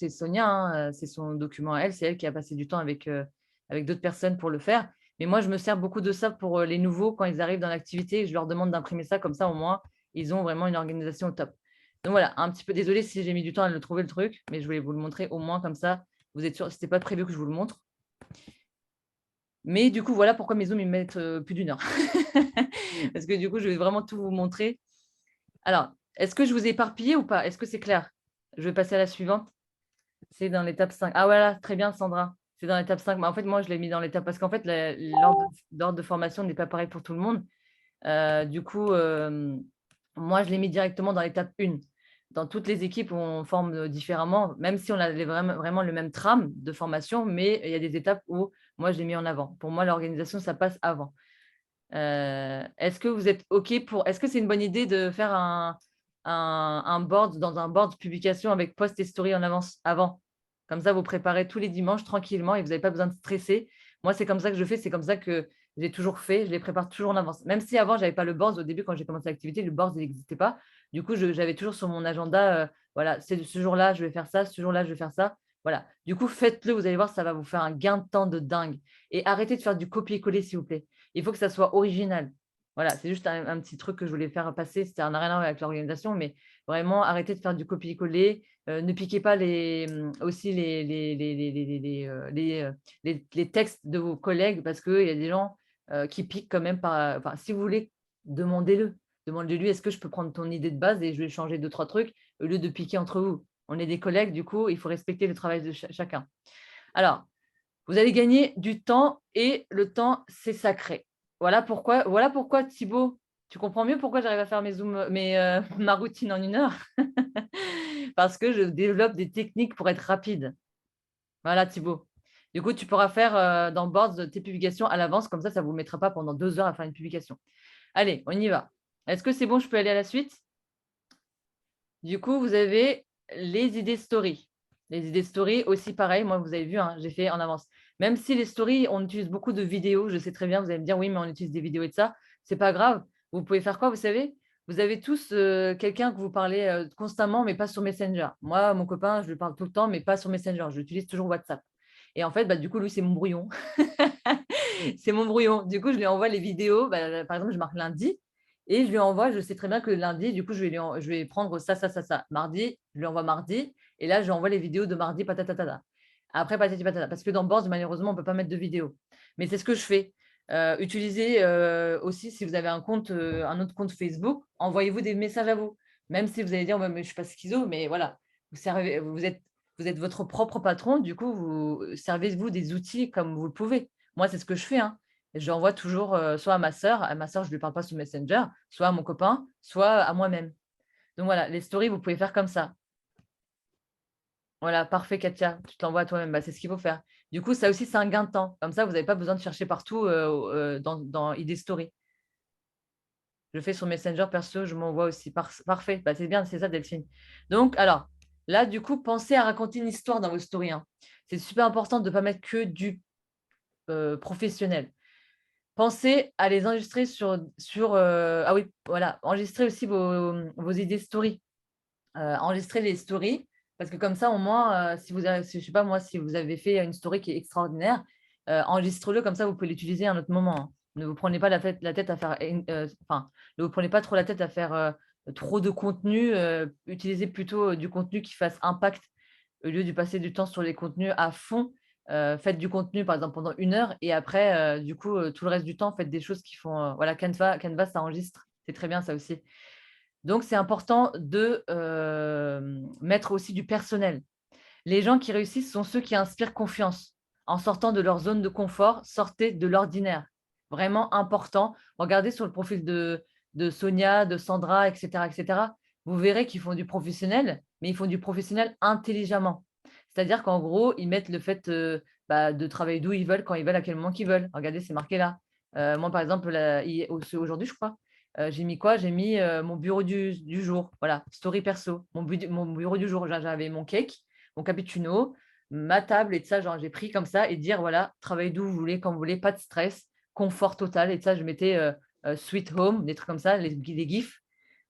Sonia, hein, c'est son document à elle. C'est elle qui a passé du temps avec d'autres personnes pour le faire. Mais moi, je me sers beaucoup de ça pour les nouveaux quand ils arrivent dans l'activité. Je leur demande d'imprimer ça. Comme ça, au moins, ils ont vraiment une organisation au top. Donc voilà, un petit peu désolée si j'ai mis du temps à le trouver le truc, mais je voulais vous le montrer au moins comme ça. Vous êtes sûr, ce n'était pas prévu que je vous le montre. Mais du coup, voilà pourquoi mes zooms ils mettent plus d'1 heure. Parce que du coup, je vais vraiment tout vous montrer. Alors, est-ce que je vous ai éparpillé ou pas? Est-ce que c'est clair? Je vais passer à la suivante. C'est dans l'étape 5. Ah voilà, très bien, Sandra. C'est dans l'étape 5. Mais en fait, moi, je l'ai mis dans l'étape parce qu'en fait, l'ordre de formation n'est pas pareil pour tout le monde. Du coup, moi, je l'ai mis directement dans l'étape 1. Dans toutes les équipes, on forme différemment, même si on a vraiment le même trame de formation, mais il y a des étapes où moi, je l'ai mis en avant. Pour moi, l'organisation, ça passe avant. Est-ce que vous êtes OK pour… Est-ce que c'est une bonne idée de faire un board dans un board publication avec post et story en avance avant? Comme ça, vous préparez tous les dimanches tranquillement et vous n'avez pas besoin de stresser. Moi, c'est comme ça que je fais. C'est comme ça que j'ai toujours fait. Je les prépare toujours en avance. Même si avant, je n'avais pas le board. Au début, quand j'ai commencé l'activité, le board, il n'existait pas. Du coup, j'avais toujours sur mon agenda, voilà, c'est ce jour-là, je vais faire ça. Ce jour-là, je vais faire ça. Voilà. Du coup, faites-le. Vous allez voir, ça va vous faire un gain de temps de dingue. Et arrêtez de faire du copier-coller, s'il vous plaît. Il faut que ça soit original. Voilà, c'est juste un petit truc que je voulais faire passer. C'était un rien à voir avec l'organisation, mais vraiment, arrêtez de faire du copier-coller. Ne piquez pas aussi les textes de vos collègues parce qu'il y a des gens qui piquent quand même par. Enfin, si vous voulez, demandez-le. Demandez-lui, est-ce que je peux prendre ton idée de base et je vais changer deux, trois trucs au lieu de piquer entre vous. On est des collègues, du coup, il faut respecter le travail de chacun. Alors, vous allez gagner du temps et le temps, c'est sacré. Voilà pourquoi Thibaut, tu comprends mieux pourquoi j'arrive à faire ma routine en 1 heure? Parce que je développe des techniques pour être rapide. Voilà, Thibaut. Du coup, tu pourras faire dans Boards tes publications à l'avance, comme ça ne vous mettra pas pendant 2 heures à faire une publication. Allez, on y va. Est-ce que c'est bon, je peux aller à la suite? Du coup, vous avez les idées story. Les idées story aussi, pareil, moi, vous avez vu, hein, j'ai fait en avance. Même si les stories, on utilise beaucoup de vidéos, je sais très bien, vous allez me dire, oui, mais on utilise des vidéos et de ça, c'est pas grave. Vous pouvez faire quoi, vous savez? Vous avez tous quelqu'un que vous parlez constamment, mais pas sur Messenger. Moi, mon copain, je lui parle tout le temps, mais pas sur Messenger. J'utilise toujours WhatsApp. Et en fait, bah, du coup, lui, c'est mon brouillon. C'est mon brouillon. Du coup, je lui envoie les vidéos. Bah, par exemple, je marque lundi et je lui envoie. Je sais très bien que lundi, du coup, je vais prendre ça, ça, ça, ça. Mardi, je lui envoie mardi. Et là, je lui envoie les vidéos de mardi, patatatata. Après, patati patata. Parce que dans Boards, malheureusement, on ne peut pas mettre de vidéo. Mais c'est ce que je fais. Utilisez aussi, si vous avez un autre compte Facebook, envoyez-vous des messages à vous. Même si vous allez dire, ouais, mais je ne suis pas schizo, mais voilà, vous êtes votre propre patron, du coup, vous servez-vous des outils comme vous le pouvez. Moi, c'est ce que je fais, hein. Je l'envoie toujours soit à ma sœur, je ne lui parle pas sur Messenger, soit à mon copain, soit à moi-même. Donc voilà, les stories, vous pouvez faire comme ça. Voilà, parfait, Katia, tu te l'envoies à toi-même. Bah, c'est ce qu'il faut faire. Du coup, ça aussi, c'est un gain de temps. Comme ça, vous n'avez pas besoin de chercher partout dans ID Story. Je fais sur Messenger perso, je m'envoie aussi. Parfait, bah, c'est bien, c'est ça, Delphine. Donc, alors, là, du coup, pensez à raconter une histoire dans vos stories, hein. C'est super important de ne pas mettre que du professionnel. Pensez à les enregistrer ah oui, voilà, enregistrez aussi vos idées story. Enregistrez les stories, parce que comme ça, au moins, si vous avez, je sais pas moi, si vous avez fait une story qui est extraordinaire, enregistrez-le, comme ça, vous pouvez l'utiliser à un autre moment, hein. Ne vous prenez pas la tête à faire, enfin, ne vous prenez pas trop la tête à faire trop de contenu. Utilisez plutôt du contenu qui fasse impact au lieu de passer du temps sur les contenus à fond. Faites du contenu, par exemple, pendant 1 heure et après, du coup, tout le reste du temps, faites des choses qui font. Voilà, Canva, ça enregistre. C'est très bien, ça aussi. Donc, c'est important de mettre aussi du personnel. Les gens qui réussissent sont ceux qui inspirent confiance. En sortant de leur zone de confort, sortez de l'ordinaire. Vraiment important. Regardez sur le profil de Sonia, de Sandra, etc., etc. Vous verrez qu'ils font du professionnel, mais ils font du professionnel intelligemment. C'est-à-dire qu'en gros, ils mettent le fait de travailler d'où ils veulent, quand ils veulent, à quel moment qu'ils veulent. Regardez, c'est marqué là. Moi, par exemple, aujourd'hui, je crois, j'ai mis quoi? J'ai mis mon bureau du jour. Voilà, story perso. Mon bureau du jour, j'avais mon cake, mon cappuccino, ma table et de ça, genre j'ai pris comme ça et dire voilà, travaillez d'où vous voulez, quand vous voulez, pas de stress, confort total. Et de ça, je mettais sweet home, des trucs comme ça, les gifs.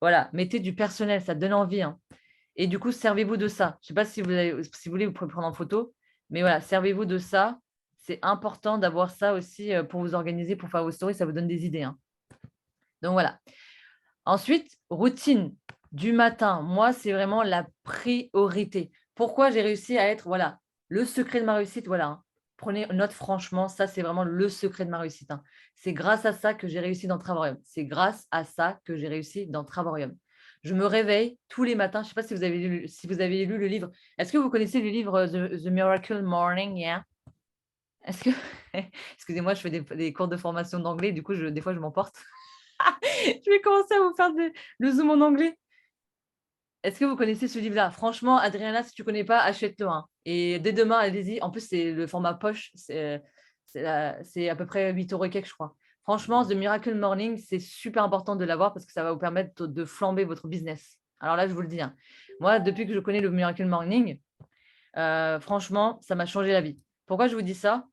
Voilà, mettez du personnel, ça donne envie, hein. Et du coup, servez-vous de ça. Je ne sais pas si vous voulez, vous pouvez prendre en photo, mais voilà, servez-vous de ça. C'est important d'avoir ça aussi pour vous organiser, pour faire vos stories, ça vous donne des idées, hein. Donc voilà. Ensuite, routine du matin. Moi, c'est vraiment la priorité. Pourquoi j'ai réussi à être, voilà, le secret de ma réussite, voilà, hein. Prenez note franchement, ça, c'est vraiment le secret de ma réussite, hein. C'est grâce à ça que j'ai réussi dans Travarium. C'est grâce à ça que j'ai réussi dans Travarium. Je me réveille tous les matins. Je ne sais pas si vous avez lu le livre. Est-ce que vous connaissez le livre The Miracle Morning? Yeah. Est-ce que excusez-moi, je fais des cours de formation d'anglais, du coup, des fois, je m'emporte. Je vais commencer à vous faire le zoom en anglais. Est-ce que vous connaissez ce livre-là? Franchement, Adriana, si tu ne connais pas, achète-le, hein. Et dès demain, allez-y. En plus, c'est le format poche. C'est à peu près 8 euros et quelques, je crois. Franchement, The Miracle Morning, c'est super important de l'avoir parce que ça va vous permettre de flamber votre business. Alors là, je vous le dis, hein. Moi, depuis que je connais le Miracle Morning, franchement, ça m'a changé la vie. Pourquoi je vous dis ça?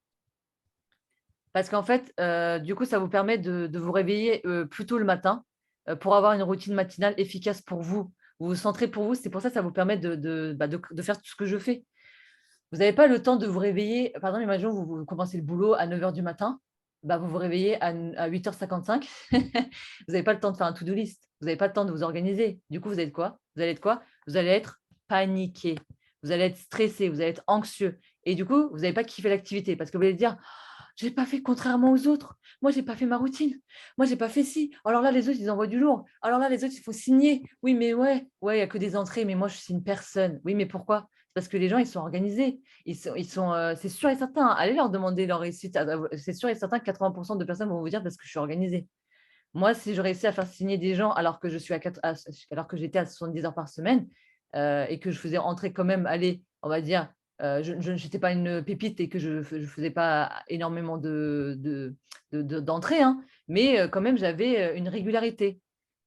Parce qu'en fait, du coup, ça vous permet de vous réveiller plus tôt le matin pour avoir une routine matinale efficace pour vous. Vous vous centrez pour vous. C'est pour ça que ça vous permet de faire tout ce que je fais. Vous n'avez pas le temps de vous réveiller. Par exemple, imaginons vous commencez le boulot à 9 heures du matin. Bah, vous vous réveillez à 8h55. Vous n'avez pas le temps de faire un to-do list. Vous n'avez pas le temps de vous organiser. Du coup, vous allez être quoi? Vous allez être paniquer, vous allez être stressé, vous allez être anxieux. Et du coup, vous n'allez pas kiffer l'activité parce que vous allez dire, je n'ai pas fait contrairement aux autres. Moi, je n'ai pas fait ma routine. Moi, je n'ai pas fait ci. Alors là, les autres, ils envoient du lourd. Alors là, les autres, il faut signer. Oui, mais ouais, il n'y a que des entrées, mais moi, je suis une personne. Oui, mais pourquoi? C'est parce que les gens, ils sont organisés. C'est sûr et certain. Allez leur demander leur réussite. C'est sûr et certain que 80% de personnes vont vous dire parce que je suis organisée. Moi, si je réussis à faire signer des gens alors que alors que j'étais à 70 heures par semaine et que je faisais entrer quand même, allez, on va dire, je n'étais pas une pépite et que je ne faisais pas énormément d'entrées, hein, mais quand même, j'avais une régularité.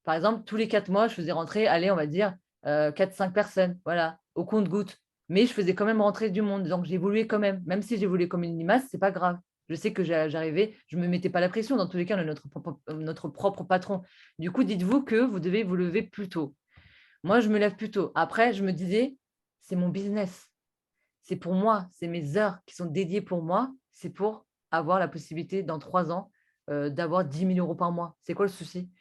Par exemple, tous les 4 mois, je faisais rentrer, allez, on va dire, 4-5 personnes, voilà, au compte-gouttes. Mais je faisais quand même rentrer du monde. Donc, j'évoluais quand même. Même si j'évoluais comme une limace, c'est pas grave. Je sais que j'arrivais, je ne me mettais pas la pression. Dans tous les cas, on est notre propre patron. Du coup, dites-vous que vous devez vous lever plus tôt. Moi, je me lève plus tôt. Après, je me disais, c'est mon business. C'est pour moi. C'est mes heures qui sont dédiées pour moi. C'est pour avoir la possibilité, dans 3 ans, d'avoir 10 000 euros par mois. C'est quoi le souci?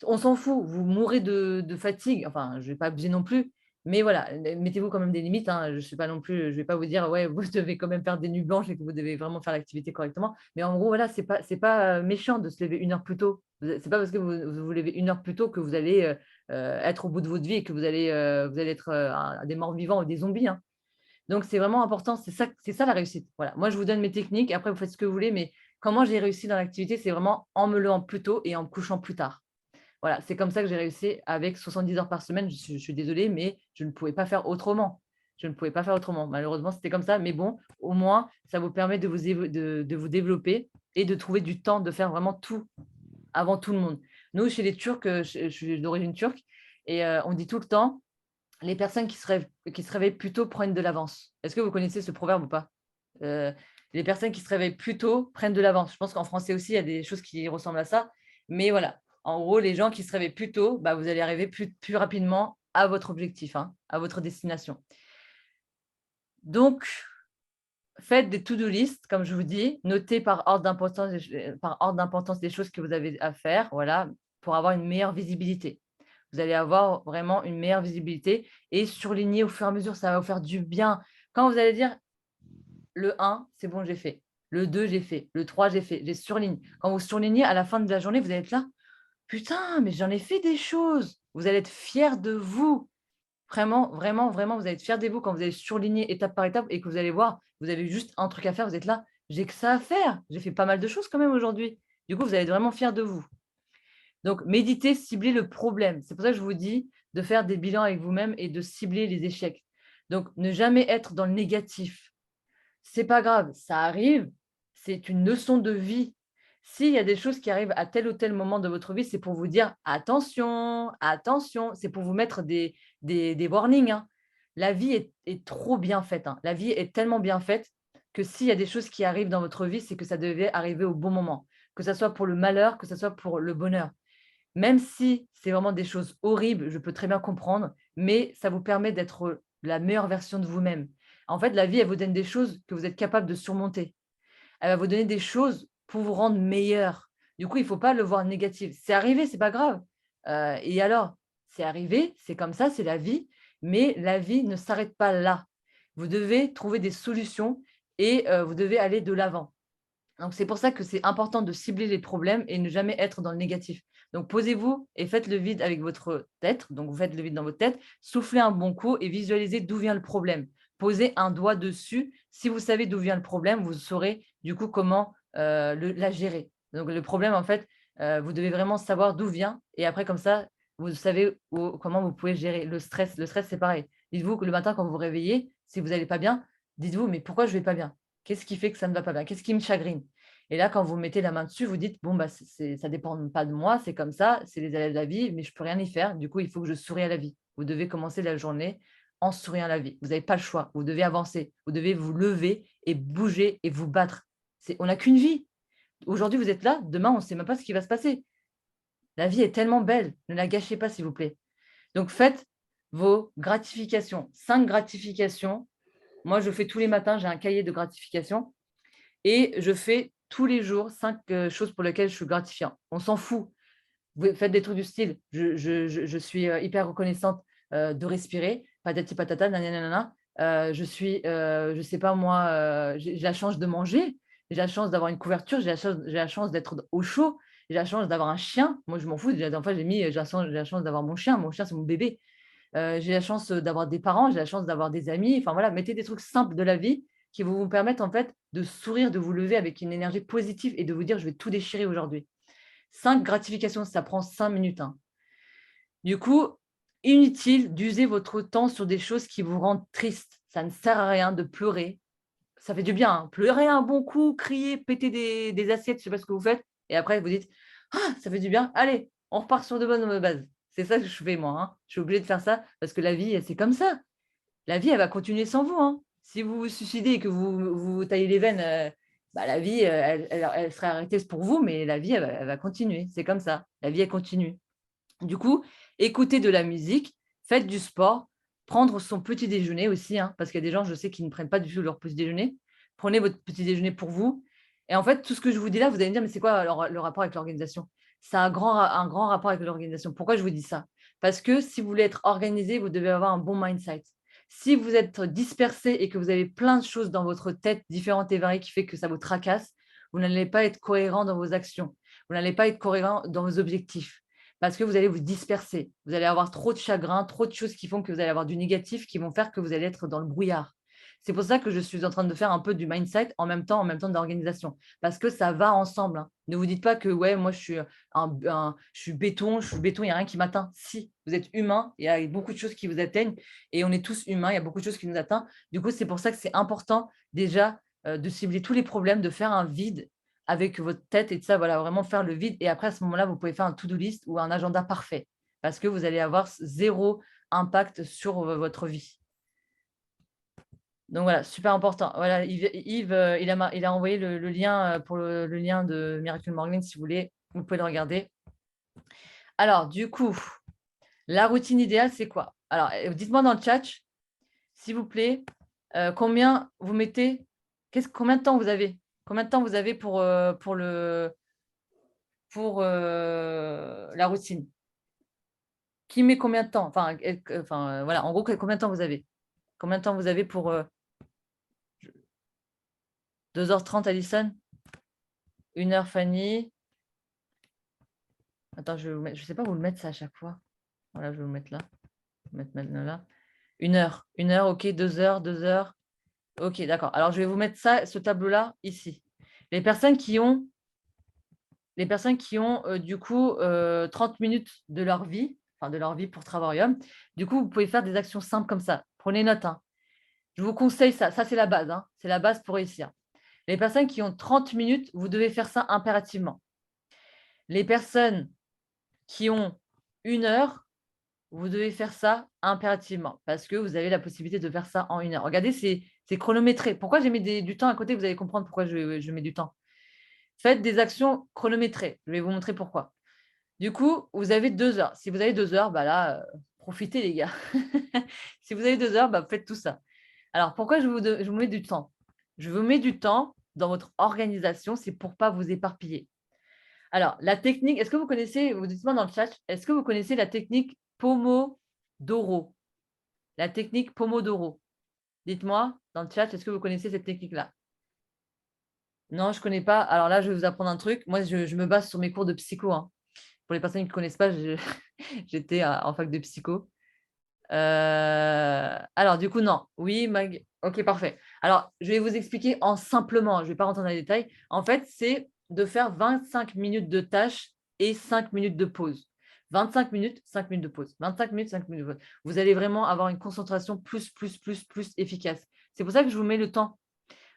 On s'en fout. Vous mourrez de fatigue. Enfin, je ne vais pas abuser non plus. Mais voilà, mettez-vous quand même des limites, hein. Je suis pas non plus, je vais pas vous dire, ouais, vous devez quand même faire des nuits blanches et que vous devez vraiment faire l'activité correctement. Mais en gros, voilà, c'est pas méchant de se lever 1 heure plus tôt. C'est pas parce que vous levez 1 heure plus tôt que vous allez être au bout de votre vie et que vous allez être des morts vivants ou des zombies, hein. Donc, c'est vraiment important. C'est ça la réussite. Voilà. Moi, je vous donne mes techniques. Après, vous faites ce que vous voulez. Mais comment j'ai réussi dans l'activité, c'est vraiment en me levant plus tôt et en me couchant plus tard. Voilà, c'est comme ça que j'ai réussi avec 70 heures par semaine. Je suis désolée, mais je ne pouvais pas faire autrement. Je ne pouvais pas faire autrement. Malheureusement, c'était comme ça. Mais bon, au moins, ça vous permet de vous développer et de trouver du temps de faire vraiment tout avant tout le monde. Nous, chez les Turcs, je suis d'origine turque, et on dit tout le temps, les personnes qui se réveillent plus tôt prennent de l'avance. Est-ce que vous connaissez ce proverbe ou pas? Euh, les personnes qui se réveillent plus tôt prennent de l'avance. Je pense qu'en français aussi, il y a des choses qui ressemblent à ça. Mais voilà, en gros, les gens qui se réveillent plus tôt, bah, vous allez arriver plus rapidement à votre objectif, hein, à votre destination. Donc, faites des to-do list, comme je vous dis, notez par ordre d'importance les choses que vous avez à faire, voilà, pour avoir une meilleure visibilité. Vous allez avoir vraiment une meilleure visibilité et surligner au fur et à mesure, ça va vous faire du bien. Quand vous allez dire le 1, c'est bon, j'ai fait. Le 2, j'ai fait. Le 3, j'ai fait. J'ai surligné. Quand vous surlignez, à la fin de la journée, vous allez être là. Putain, mais j'en ai fait des choses. Vous allez être fiers de vous. Vraiment, vraiment, vraiment, vous allez être fiers de vous quand vous allez surligner étape par étape et que vous allez voir, vous avez juste un truc à faire, vous êtes là, j'ai que ça à faire. J'ai fait pas mal de choses quand même aujourd'hui. Du coup, vous allez être vraiment fiers de vous. Donc, méditez, ciblez le problème. C'est pour ça que je vous dis de faire des bilans avec vous-même et de cibler les échecs. Donc, ne jamais être dans le négatif. C'est pas grave, ça arrive, c'est une leçon de vie. S'il y a des choses qui arrivent à tel ou tel moment de votre vie, c'est pour vous dire attention, attention, c'est pour vous mettre des warnings, hein. La vie est trop bien faite, hein. La vie est tellement bien faite que s'il y a des choses qui arrivent dans votre vie, c'est que ça devait arriver au bon moment, que ce soit pour le malheur, que ce soit pour le bonheur. Même si c'est vraiment des choses horribles, je peux très bien comprendre, mais ça vous permet d'être la meilleure version de vous-même. En fait, la vie, elle vous donne des choses que vous êtes capable de surmonter. Elle va vous donner des choses pour vous rendre meilleur. Du coup, il ne faut pas le voir négatif. C'est arrivé, c'est pas grave. Et alors, c'est arrivé, c'est comme ça, c'est la vie, mais la vie ne s'arrête pas là. Vous devez trouver des solutions et vous devez aller de l'avant. Donc, c'est pour ça que c'est important de cibler les problèmes et ne jamais être dans le négatif. Donc, posez-vous et faites le vide avec votre tête. Donc, vous faites le vide dans votre tête, soufflez un bon coup et visualisez d'où vient le problème. Posez un doigt dessus. Si vous savez d'où vient le problème, vous saurez du coup comment la gérer. Donc, le problème, en fait, vous devez vraiment savoir d'où vient. Et après, comme ça, vous savez comment vous pouvez gérer le stress. Le stress, c'est pareil. Dites-vous que le matin, quand vous vous réveillez, si vous n'allez pas bien, dites-vous, mais pourquoi je ne vais pas bien? Qu'est-ce qui fait que ça ne va pas bien? Qu'est-ce qui me chagrine? Et là, quand vous mettez la main dessus, vous dites, bon, bah, ça ne dépend pas de moi, c'est comme ça, c'est les aléas de la vie, mais je ne peux rien y faire. Du coup, il faut que je sourie à la vie. Vous devez commencer la journée en souriant à la vie. Vous n'avez pas le choix. Vous devez avancer. Vous devez vous lever et bouger et vous battre. On n'a qu'une vie. Aujourd'hui, vous êtes là. Demain, on ne sait même pas ce qui va se passer. La vie est tellement belle. Ne la gâchez pas, s'il vous plaît. Donc, faites vos gratifications. 5 gratifications. Moi, je fais tous les matins, j'ai un cahier de gratification et je fais tous les jours 5 choses pour lesquelles je suis gratifiant. On s'en fout. Vous faites des trucs du style, je suis hyper reconnaissante de respirer. patati patata, nanana, nanana. Je sais pas moi, j'ai la chance de manger, j'ai la chance d'avoir une couverture, j'ai la chance d'être au chaud, j'ai la chance d'avoir un chien. Moi, je m'en fous. Déjà, enfin, j'ai la chance d'avoir mon chien. Mon chien, c'est mon bébé. J'ai la chance d'avoir des parents, j'ai la chance d'avoir des amis. Enfin voilà, mettez des trucs simples de la vie qui vont vous permettre en fait de sourire, de vous lever avec une énergie positive et de vous dire je vais tout déchirer aujourd'hui. 5 gratifications, ça prend 5 minutes, hein. Du coup, inutile d'user votre temps sur des choses qui vous rendent triste. Ça ne sert à rien de pleurer. Ça fait du bien, hein. Pleurer un bon coup, crier, péter des assiettes, je ne sais pas ce que vous faites. Et après, vous dites ah, ça fait du bien. Allez, on repart sur de bonnes bases. C'est ça que je fais moi, hein. Je suis obligée de faire ça parce que la vie, c'est comme ça. La vie, elle va continuer sans vous, hein. Si vous vous suicidez et que vous vous taillez les veines, bah, la vie, elle serait arrêtée pour vous, mais la vie, elle va continuer. C'est comme ça. La vie, elle continue. Du coup, écoutez de la musique, faites du sport, prendre son petit déjeuner aussi, hein, parce qu'il y a des gens, je sais, qui ne prennent pas du tout leur petit déjeuner. Prenez votre petit déjeuner pour vous. Et en fait, tout ce que je vous dis là, vous allez me dire, mais c'est quoi alors le rapport avec l'organisation? Ça a un grand rapport avec l'organisation. Pourquoi je vous dis ça? Parce que si vous voulez être organisé, vous devez avoir un bon mindset. Si vous êtes dispersé et que vous avez plein de choses dans votre tête différentes et variées qui fait que ça vous tracasse, vous n'allez pas être cohérent dans vos actions. Vous n'allez pas être cohérent dans vos objectifs parce que vous allez vous disperser. Vous allez avoir trop de chagrin, trop de choses qui font que vous allez avoir du négatif qui vont faire que vous allez être dans le brouillard. C'est pour ça que je suis en train de faire un peu du mindset en même temps de l'organisation, parce que ça va ensemble, hein. Ne vous dites pas que ouais, moi je suis béton, il n'y a rien qui m'atteint. Si, vous êtes humain, il y a beaucoup de choses qui vous atteignent et on est tous humains, il y a beaucoup de choses qui nous atteignent. Du coup, c'est pour ça que c'est important déjà de cibler tous les problèmes, de faire un vide avec votre tête et de ça, voilà, vraiment faire le vide. Et après, à ce moment-là, vous pouvez faire un to-do list ou un agenda parfait parce que vous allez avoir zéro impact sur votre vie. Donc voilà, super important. Voilà, Yves, il a envoyé le lien pour le lien de Miracle Morning, si vous voulez, vous pouvez le regarder. Alors, du coup, la routine idéale, c'est quoi? Alors, dites-moi dans le chat, s'il vous plaît, combien vous mettez, combien de temps vous avez? Combien de temps vous avez pour la routine? Qui met combien de temps? Enfin, voilà, en gros, combien de temps vous avez? Combien de temps vous avez pour 2h30, Alison? 1h, Fanny? Attends, je vais vous mettre, je sais pas où le mettre ça à chaque fois. Voilà, je vais vous mettre là. Je vais mettre maintenant là. 1 heure, ok, 2 heures, 2 heures. Ok, d'accord. Alors, je vais vous mettre ça, ce tableau-là, ici. Les personnes qui ont, du coup 30 minutes de leur vie, enfin de leur vie pour Travarium, du coup, vous pouvez faire des actions simples comme ça. Prenez note, hein. Je vous conseille ça. Ça, c'est la base, hein. C'est la base pour réussir. Les personnes qui ont 30 minutes, vous devez faire ça impérativement. Les personnes qui ont 1 heure, vous devez faire ça impérativement parce que vous avez la possibilité de faire ça en 1 heure. Regardez, c'est chronométré. Pourquoi j'ai mis du temps à côté? Vous allez comprendre pourquoi je mets du temps. Faites des actions chronométrées. Je vais vous montrer pourquoi. Du coup, vous avez 2 heures. Si vous avez 2 heures, bah là, profitez les gars. Si vous avez 2 heures, bah, faites tout ça. Alors, pourquoi je vous mets du temps? Je vous mets du temps dans votre organisation, c'est pour ne pas vous éparpiller. Alors, la technique, est-ce que vous connaissez, vous dites-moi dans le chat, est-ce que vous connaissez la technique Pomodoro? La technique Pomodoro. Dites-moi dans le chat, est-ce que vous connaissez cette technique-là? Non, je ne connais pas. Alors là, je vais vous apprendre un truc. Moi, je me base sur mes cours de psycho, hein. Pour les personnes qui ne connaissent pas, j'étais en fac de psycho. Alors, du coup, non. Oui, Mag. Ok, parfait. Alors, je vais vous expliquer en simplement. Je ne vais pas rentrer dans les détails. En fait, c'est de faire 25 minutes de tâches et 5 minutes de pause. 25 minutes, 5 minutes de pause. 25 minutes, 5 minutes de pause. Vous allez vraiment avoir une concentration plus efficace. C'est pour ça que je vous mets le temps.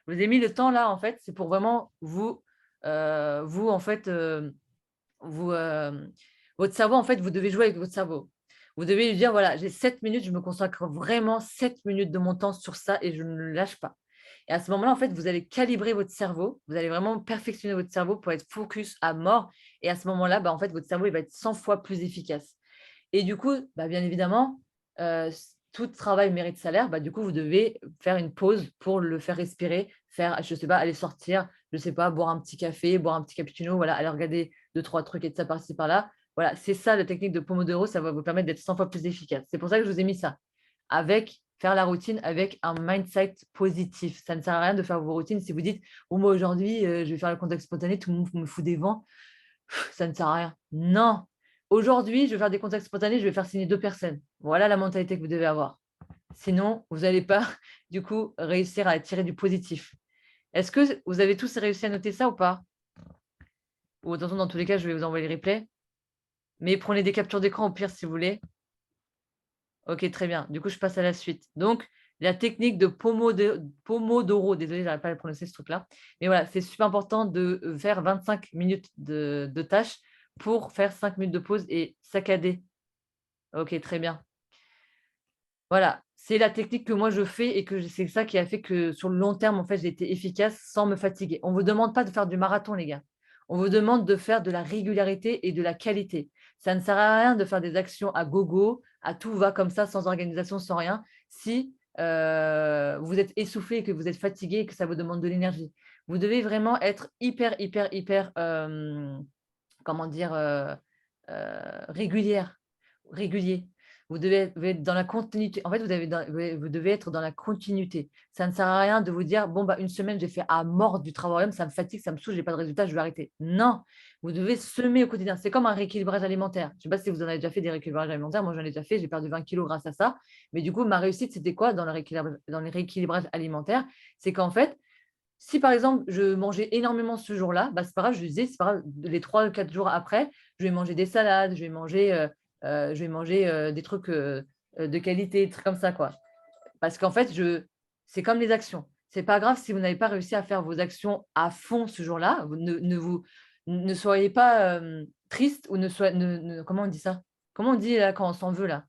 Je vous ai mis le temps là, en fait, c'est pour vraiment en fait, votre cerveau, en fait, vous devez jouer avec votre cerveau. Vous devez lui dire, voilà, j'ai 7 minutes, je me consacre vraiment 7 minutes de mon temps sur ça et je ne le lâche pas. Et à ce moment-là, en fait, vous allez calibrer votre cerveau, vous allez vraiment perfectionner votre cerveau pour être focus à mort. Et à ce moment-là, bah, en fait, votre cerveau il va être 100 fois plus efficace. Et du coup, bah, bien évidemment, tout travail mérite salaire. Bah, du coup, vous devez faire une pause pour le faire respirer, faire, je ne sais pas, aller sortir, je ne sais pas, boire un petit café, boire un petit cappuccino, voilà, aller regarder 2-3 trucs et de ça par-ci par-là. Voilà, c'est ça la technique de Pomodoro, ça va vous permettre d'être 100 fois plus efficace. C'est pour ça que je vous ai mis ça. faire la routine avec un mindset positif. Ça ne sert à rien de faire vos routines si vous dites oh, moi aujourd'hui, je vais faire le contact spontané, tout le monde me fout des vents. Ça ne sert à rien. Non. Aujourd'hui, je vais faire des contacts spontanés, je vais faire signer 2 personnes. Voilà la mentalité que vous devez avoir. Sinon, vous n'allez pas, du coup, réussir à tirer du positif. Est-ce que vous avez tous réussi à noter ça ou pas? Ou attention, dans tous les cas, je vais vous envoyer les replays. Mais prenez des captures d'écran au pire si vous voulez. Ok, très bien. Du coup, je passe à la suite. Donc, la technique de Pomodoro. Désolée, je n'arrive pas à prononcer ce truc-là. Mais voilà, c'est super important de faire 25 minutes de tâches pour faire 5 minutes de pause et saccader. Ok, très bien. Voilà, c'est la technique que moi je fais et que c'est ça qui a fait que sur le long terme, en fait, j'ai été efficace sans me fatiguer. On ne vous demande pas de faire du marathon, les gars. On vous demande de faire de la régularité et de la qualité. Ça ne sert à rien de faire des actions à gogo, à tout va comme ça, sans organisation, sans rien, si vous êtes essoufflé, que vous êtes fatigué et que ça vous demande de l'énergie. Vous devez vraiment être hyper, comment dire, régulier. Vous devez être dans la continuité. En fait, vous devez être dans la continuité. Ça ne sert à rien de vous dire, bon, bah, une semaine, j'ai fait à mort du travail, ça me fatigue, ça me saoule, je n'ai pas de résultat, je vais arrêter. Non, vous devez semer au quotidien. C'est comme un rééquilibrage alimentaire. Je ne sais pas si vous en avez déjà fait des rééquilibrages alimentaires. Moi, j'en ai déjà fait. J'ai perdu 20 kilos grâce à ça. Mais du coup, ma réussite, c'était quoi dans les rééquilibrages alimentaires? C'est qu'en fait, si par exemple, je mangeais énormément ce jour-là, bah, c'est pas grave, je disais, c'est pas grave, les 3 ou 4 jours après, je vais manger des salades, je vais manger des trucs de qualité, des trucs comme ça, quoi. Parce qu'en fait, c'est comme les actions. C'est pas grave si vous n'avez pas réussi à faire vos actions à fond ce jour-là. Ne soyez pas triste ou comment on dit ça? Comment on dit là quand on s'en veut là?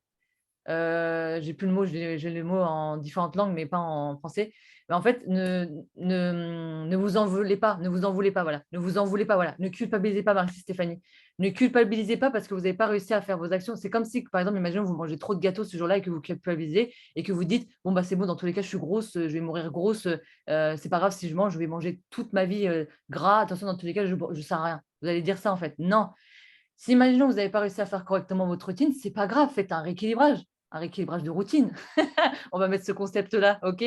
J'ai plus le mot, j'ai le mot en différentes langues, mais pas en français. Mais en fait, ne vous en voulez pas, ne vous en voulez pas, voilà. Ne vous en voulez pas, voilà. Ne culpabilisez pas, Marie-Stéphanie. Ne culpabilisez pas parce que vous n'avez pas réussi à faire vos actions. C'est comme si, par exemple, imaginons vous mangez trop de gâteaux ce jour-là et que vous culpabilisez et que vous dites, bon, bah, c'est bon, dans tous les cas, je suis grosse, je vais mourir grosse, c'est pas grave si je mange, je vais manger toute ma vie gras. Attention, dans tous les cas, je ne sers à rien. Vous allez dire ça, en fait. Non. Si, imaginons que vous n'avez pas réussi à faire correctement votre routine, c'est pas grave, faites un rééquilibrage de routine. On va mettre ce concept-là, ok?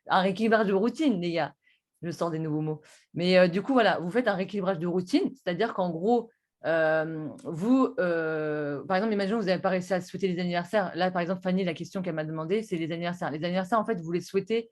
Un rééquilibrage de routine, les gars. Je sors des nouveaux mots. Mais du coup, voilà, vous faites un rééquilibrage de routine, c'est-à-dire qu'en gros, par exemple, imaginons que vous n'avez pas réussi à souhaiter les anniversaires. Là, par exemple, Fanny, la question qu'elle m'a demandé, c'est les anniversaires. Les anniversaires, en fait, vous les souhaitez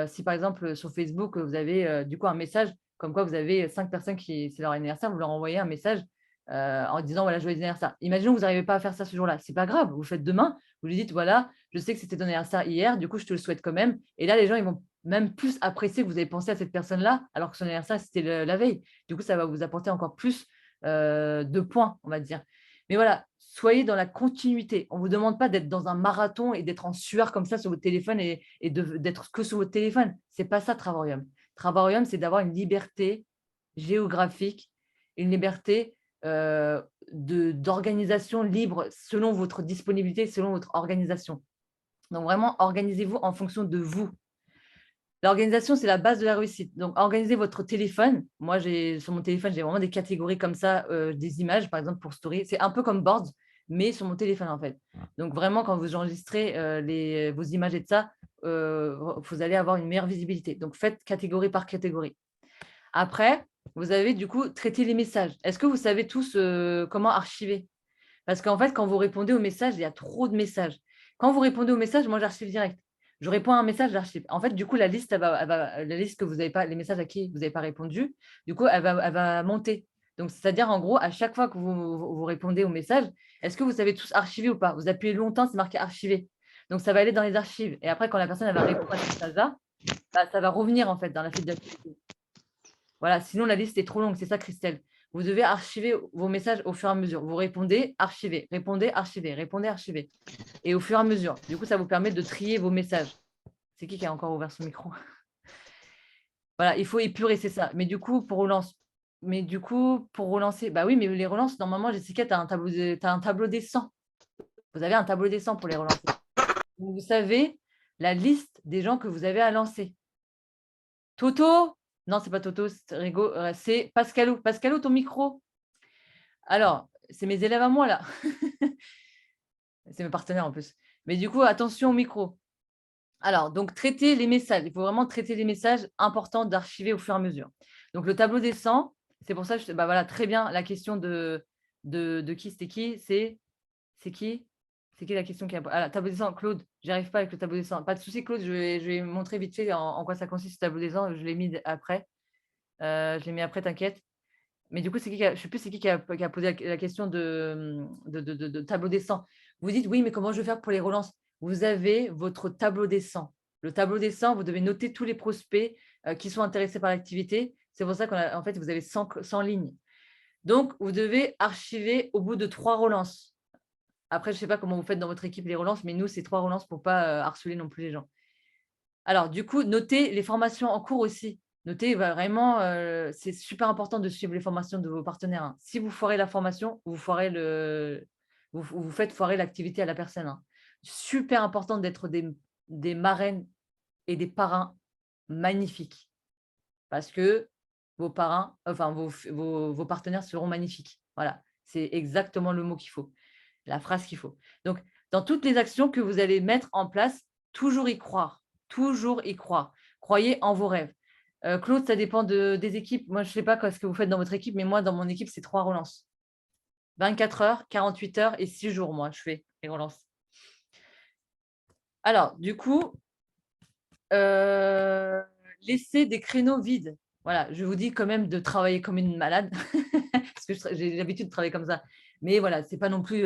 si, par exemple, sur Facebook, vous avez du coup un message comme quoi vous avez 5 personnes qui, c'est leur anniversaire, vous leur envoyez un message en disant voilà, joyeux anniversaire. Imaginons que vous n'arrivez pas à faire ça ce jour-là. C'est pas grave, vous le faites demain. Vous lui dites voilà, je sais que c'était ton anniversaire hier, du coup, je te le souhaite quand même. Et là, les gens, ils vont même plus apprécier que vous avez pensé à cette personne-là, alors que son anniversaire, c'était la veille. Du coup, ça va vous apporter encore plus de points, on va dire. Mais voilà, soyez dans la continuité. On ne vous demande pas d'être dans un marathon et d'être en sueur comme ça sur votre téléphone et d'être que sur votre téléphone. Ce n'est pas ça, Travarium. Travarium, c'est d'avoir une liberté géographique, une liberté d'organisation libre selon votre disponibilité, selon votre organisation. Donc, vraiment, organisez-vous en fonction de vous. L'organisation, c'est la base de la réussite. Donc, organisez votre téléphone. Moi, sur mon téléphone, j'ai vraiment des catégories comme ça, des images, par exemple, pour Story. C'est un peu comme Boards, mais sur mon téléphone, en fait. Donc, vraiment, quand vous enregistrez vos images et de ça, vous allez avoir une meilleure visibilité. Donc, faites catégorie par catégorie. Après, vous avez du coup traité les messages. Est-ce que vous savez tous comment archiver? Parce qu'en fait, quand vous répondez aux messages, il y a trop de messages. Quand vous répondez aux messages, moi, j'archive direct. Je réponds à un message, j'archive. En fait, du coup, la liste, la liste que vous n'avez pas, les messages à qui vous n'avez pas répondu, du coup, elle va monter. Donc, c'est-à-dire, en gros, à chaque fois que vous répondez aux messages, est-ce que vous savez tous archiver ou pas? Vous appuyez longtemps, c'est marqué archiver. Donc, ça va aller dans les archives. Et après, quand la personne elle va répondre à ce message-là, bah, ça va revenir en fait dans la file d'activité. Voilà, sinon la liste est trop longue, c'est ça, Christelle. Vous devez archiver vos messages au fur et à mesure. Vous répondez, archivez, répondez, archivez, répondez, archivez. Et au fur et à mesure. Du coup, ça vous permet de trier vos messages. C'est qui a encore ouvert son micro? Voilà, il faut épurer, c'est ça. Mais du coup, pour relancer, bah oui, mais les relances, normalement, Jessica, tu as un tableau des 100. Vous avez un tableau des 100 pour les relancer. Vous savez la liste des gens que vous avez à lancer. Toto? Non, c'est pas Toto, c'est Pascalou. Pascalou, ton micro. Alors, c'est mes élèves à moi, là. C'est mes partenaires en plus. Mais du coup, attention au micro. Alors, donc, traiter les messages. Il faut vraiment traiter les messages importants d'archiver au fur et à mesure. Donc, le tableau des 100, c'est pour ça que bah, voilà, très bien la question de qui, c'était qui, c'est qui? C'est qui la question qui a… Ah, tableau des 100, Claude, j'arrive pas avec le tableau des 100. Pas de souci, Claude, je vais montrer vite fait en quoi ça consiste, ce tableau des 100. Je l'ai mis après. Je l'ai mis après, t'inquiète. Mais du coup, je ne sais plus c'est qui a posé la question de tableau des 100. Vous dites, oui, mais comment je vais faire pour les relances? Vous avez votre tableau des 100. Le tableau des 100, vous devez noter tous les prospects qui sont intéressés par l'activité. C'est pour ça qu'en fait, vous avez 100 lignes. Donc, vous devez archiver au bout de 3 relances. Après, je ne sais pas comment vous faites dans votre équipe les relances, mais nous, c'est 3 relances pour ne pas harceler non plus les gens. Alors, du coup, notez les formations en cours aussi. Notez vraiment, c'est super important de suivre les formations de vos partenaires, hein. Si vous foirez la formation, vous faites foirer l'activité à la personne, hein. Super important d'être des marraines et des parrains magnifiques parce que vos parrains, enfin vos partenaires seront magnifiques. Voilà, c'est exactement le mot qu'il faut, la phrase qu'il faut. Donc, dans toutes les actions que vous allez mettre en place, toujours y croire. Toujours y croire. Croyez en vos rêves. Claude, ça dépend des équipes. Moi, je ne sais pas ce que vous faites dans votre équipe, mais moi, dans mon équipe, c'est 3 relances. 24 heures, 48 heures et 6 jours, moi, je fais les relances. Alors, du coup, laissez des créneaux vides. Voilà, je vous dis quand même de travailler comme une malade, parce que j'ai l'habitude de travailler comme ça. Mais voilà, ce n'est pas non plus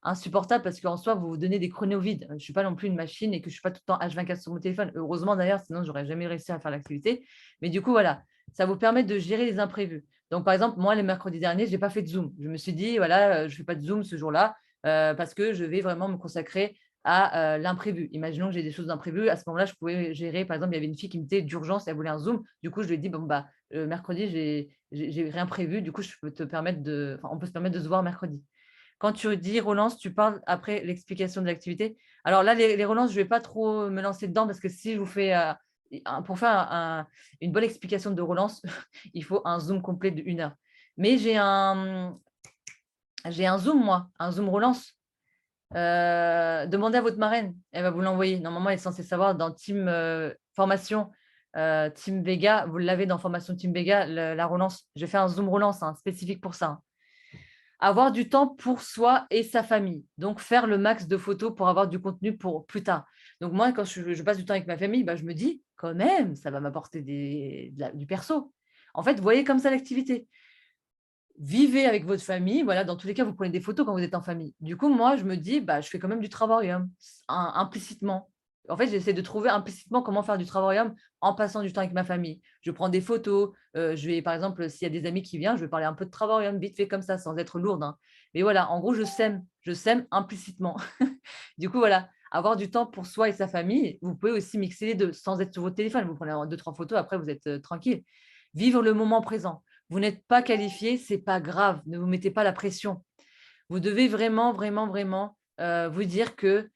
insupportable parce qu'en soi, vous vous donnez des créneaux vides. Je ne suis pas non plus une machine et que je ne suis pas tout le temps H24 sur mon téléphone. Heureusement d'ailleurs, sinon, je n'aurais jamais réussi à faire l'activité. Mais du coup, voilà, ça vous permet de gérer les imprévus. Donc, par exemple, moi, les mercredis derniers, je n'ai pas fait de Zoom. Je me suis dit, voilà, je ne fais pas de Zoom ce jour-là parce que je vais vraiment me consacrer à l'imprévu. Imaginons que j'ai des choses d'imprévu. À ce moment-là, je pouvais gérer. Par exemple, il y avait une fille qui me disait d'urgence, elle voulait un Zoom. Du coup, je lui ai dit, bon, bah, mercredi, j'ai rien prévu. Du coup, on peut se permettre de se voir mercredi. Quand tu dis relance, tu parles après l'explication de l'activité. Alors là, les relances, je ne vais pas trop me lancer dedans parce que si je vous fais pour faire une bonne explication de relance, il faut un Zoom complet de 1 heure. Mais j'ai un Zoom, moi, un Zoom relance. Demandez à votre marraine, elle va vous l'envoyer. Normalement, elle est censée savoir dans Team Formation, Team Vega, vous l'avez dans Formation Team Vega, la relance. J'ai fait un Zoom relance spécifique pour ça. Avoir du temps pour soi et sa famille. Donc, faire le max de photos pour avoir du contenu pour plus tard. Donc, moi, quand je passe du temps avec ma famille, bah, je me dis, quand même, ça va m'apporter du perso. En fait, vous voyez comme ça l'activité. Vivez avec votre famille. Voilà, dans tous les cas, vous prenez des photos quand vous êtes en famille. Du coup, moi, je me dis, bah, je fais quand même du travail implicitement. En fait, j'essaie de trouver implicitement comment faire du travail en passant du temps avec ma famille. Je prends des photos. Je vais, par exemple, s'il y a des amis qui viennent, je vais parler un peu de travail vite fait comme ça, sans être lourde, hein. Mais voilà, en gros, je sème implicitement. Du coup, voilà, avoir du temps pour soi et sa famille. Vous pouvez aussi mixer les deux sans être sur votre téléphone. Vous prenez 2-3 photos, après, vous êtes tranquille. Vivre le moment présent. Vous n'êtes pas qualifié, ce n'est pas grave. Ne vous mettez pas la pression. Vous devez vraiment, vraiment, vraiment vous dire que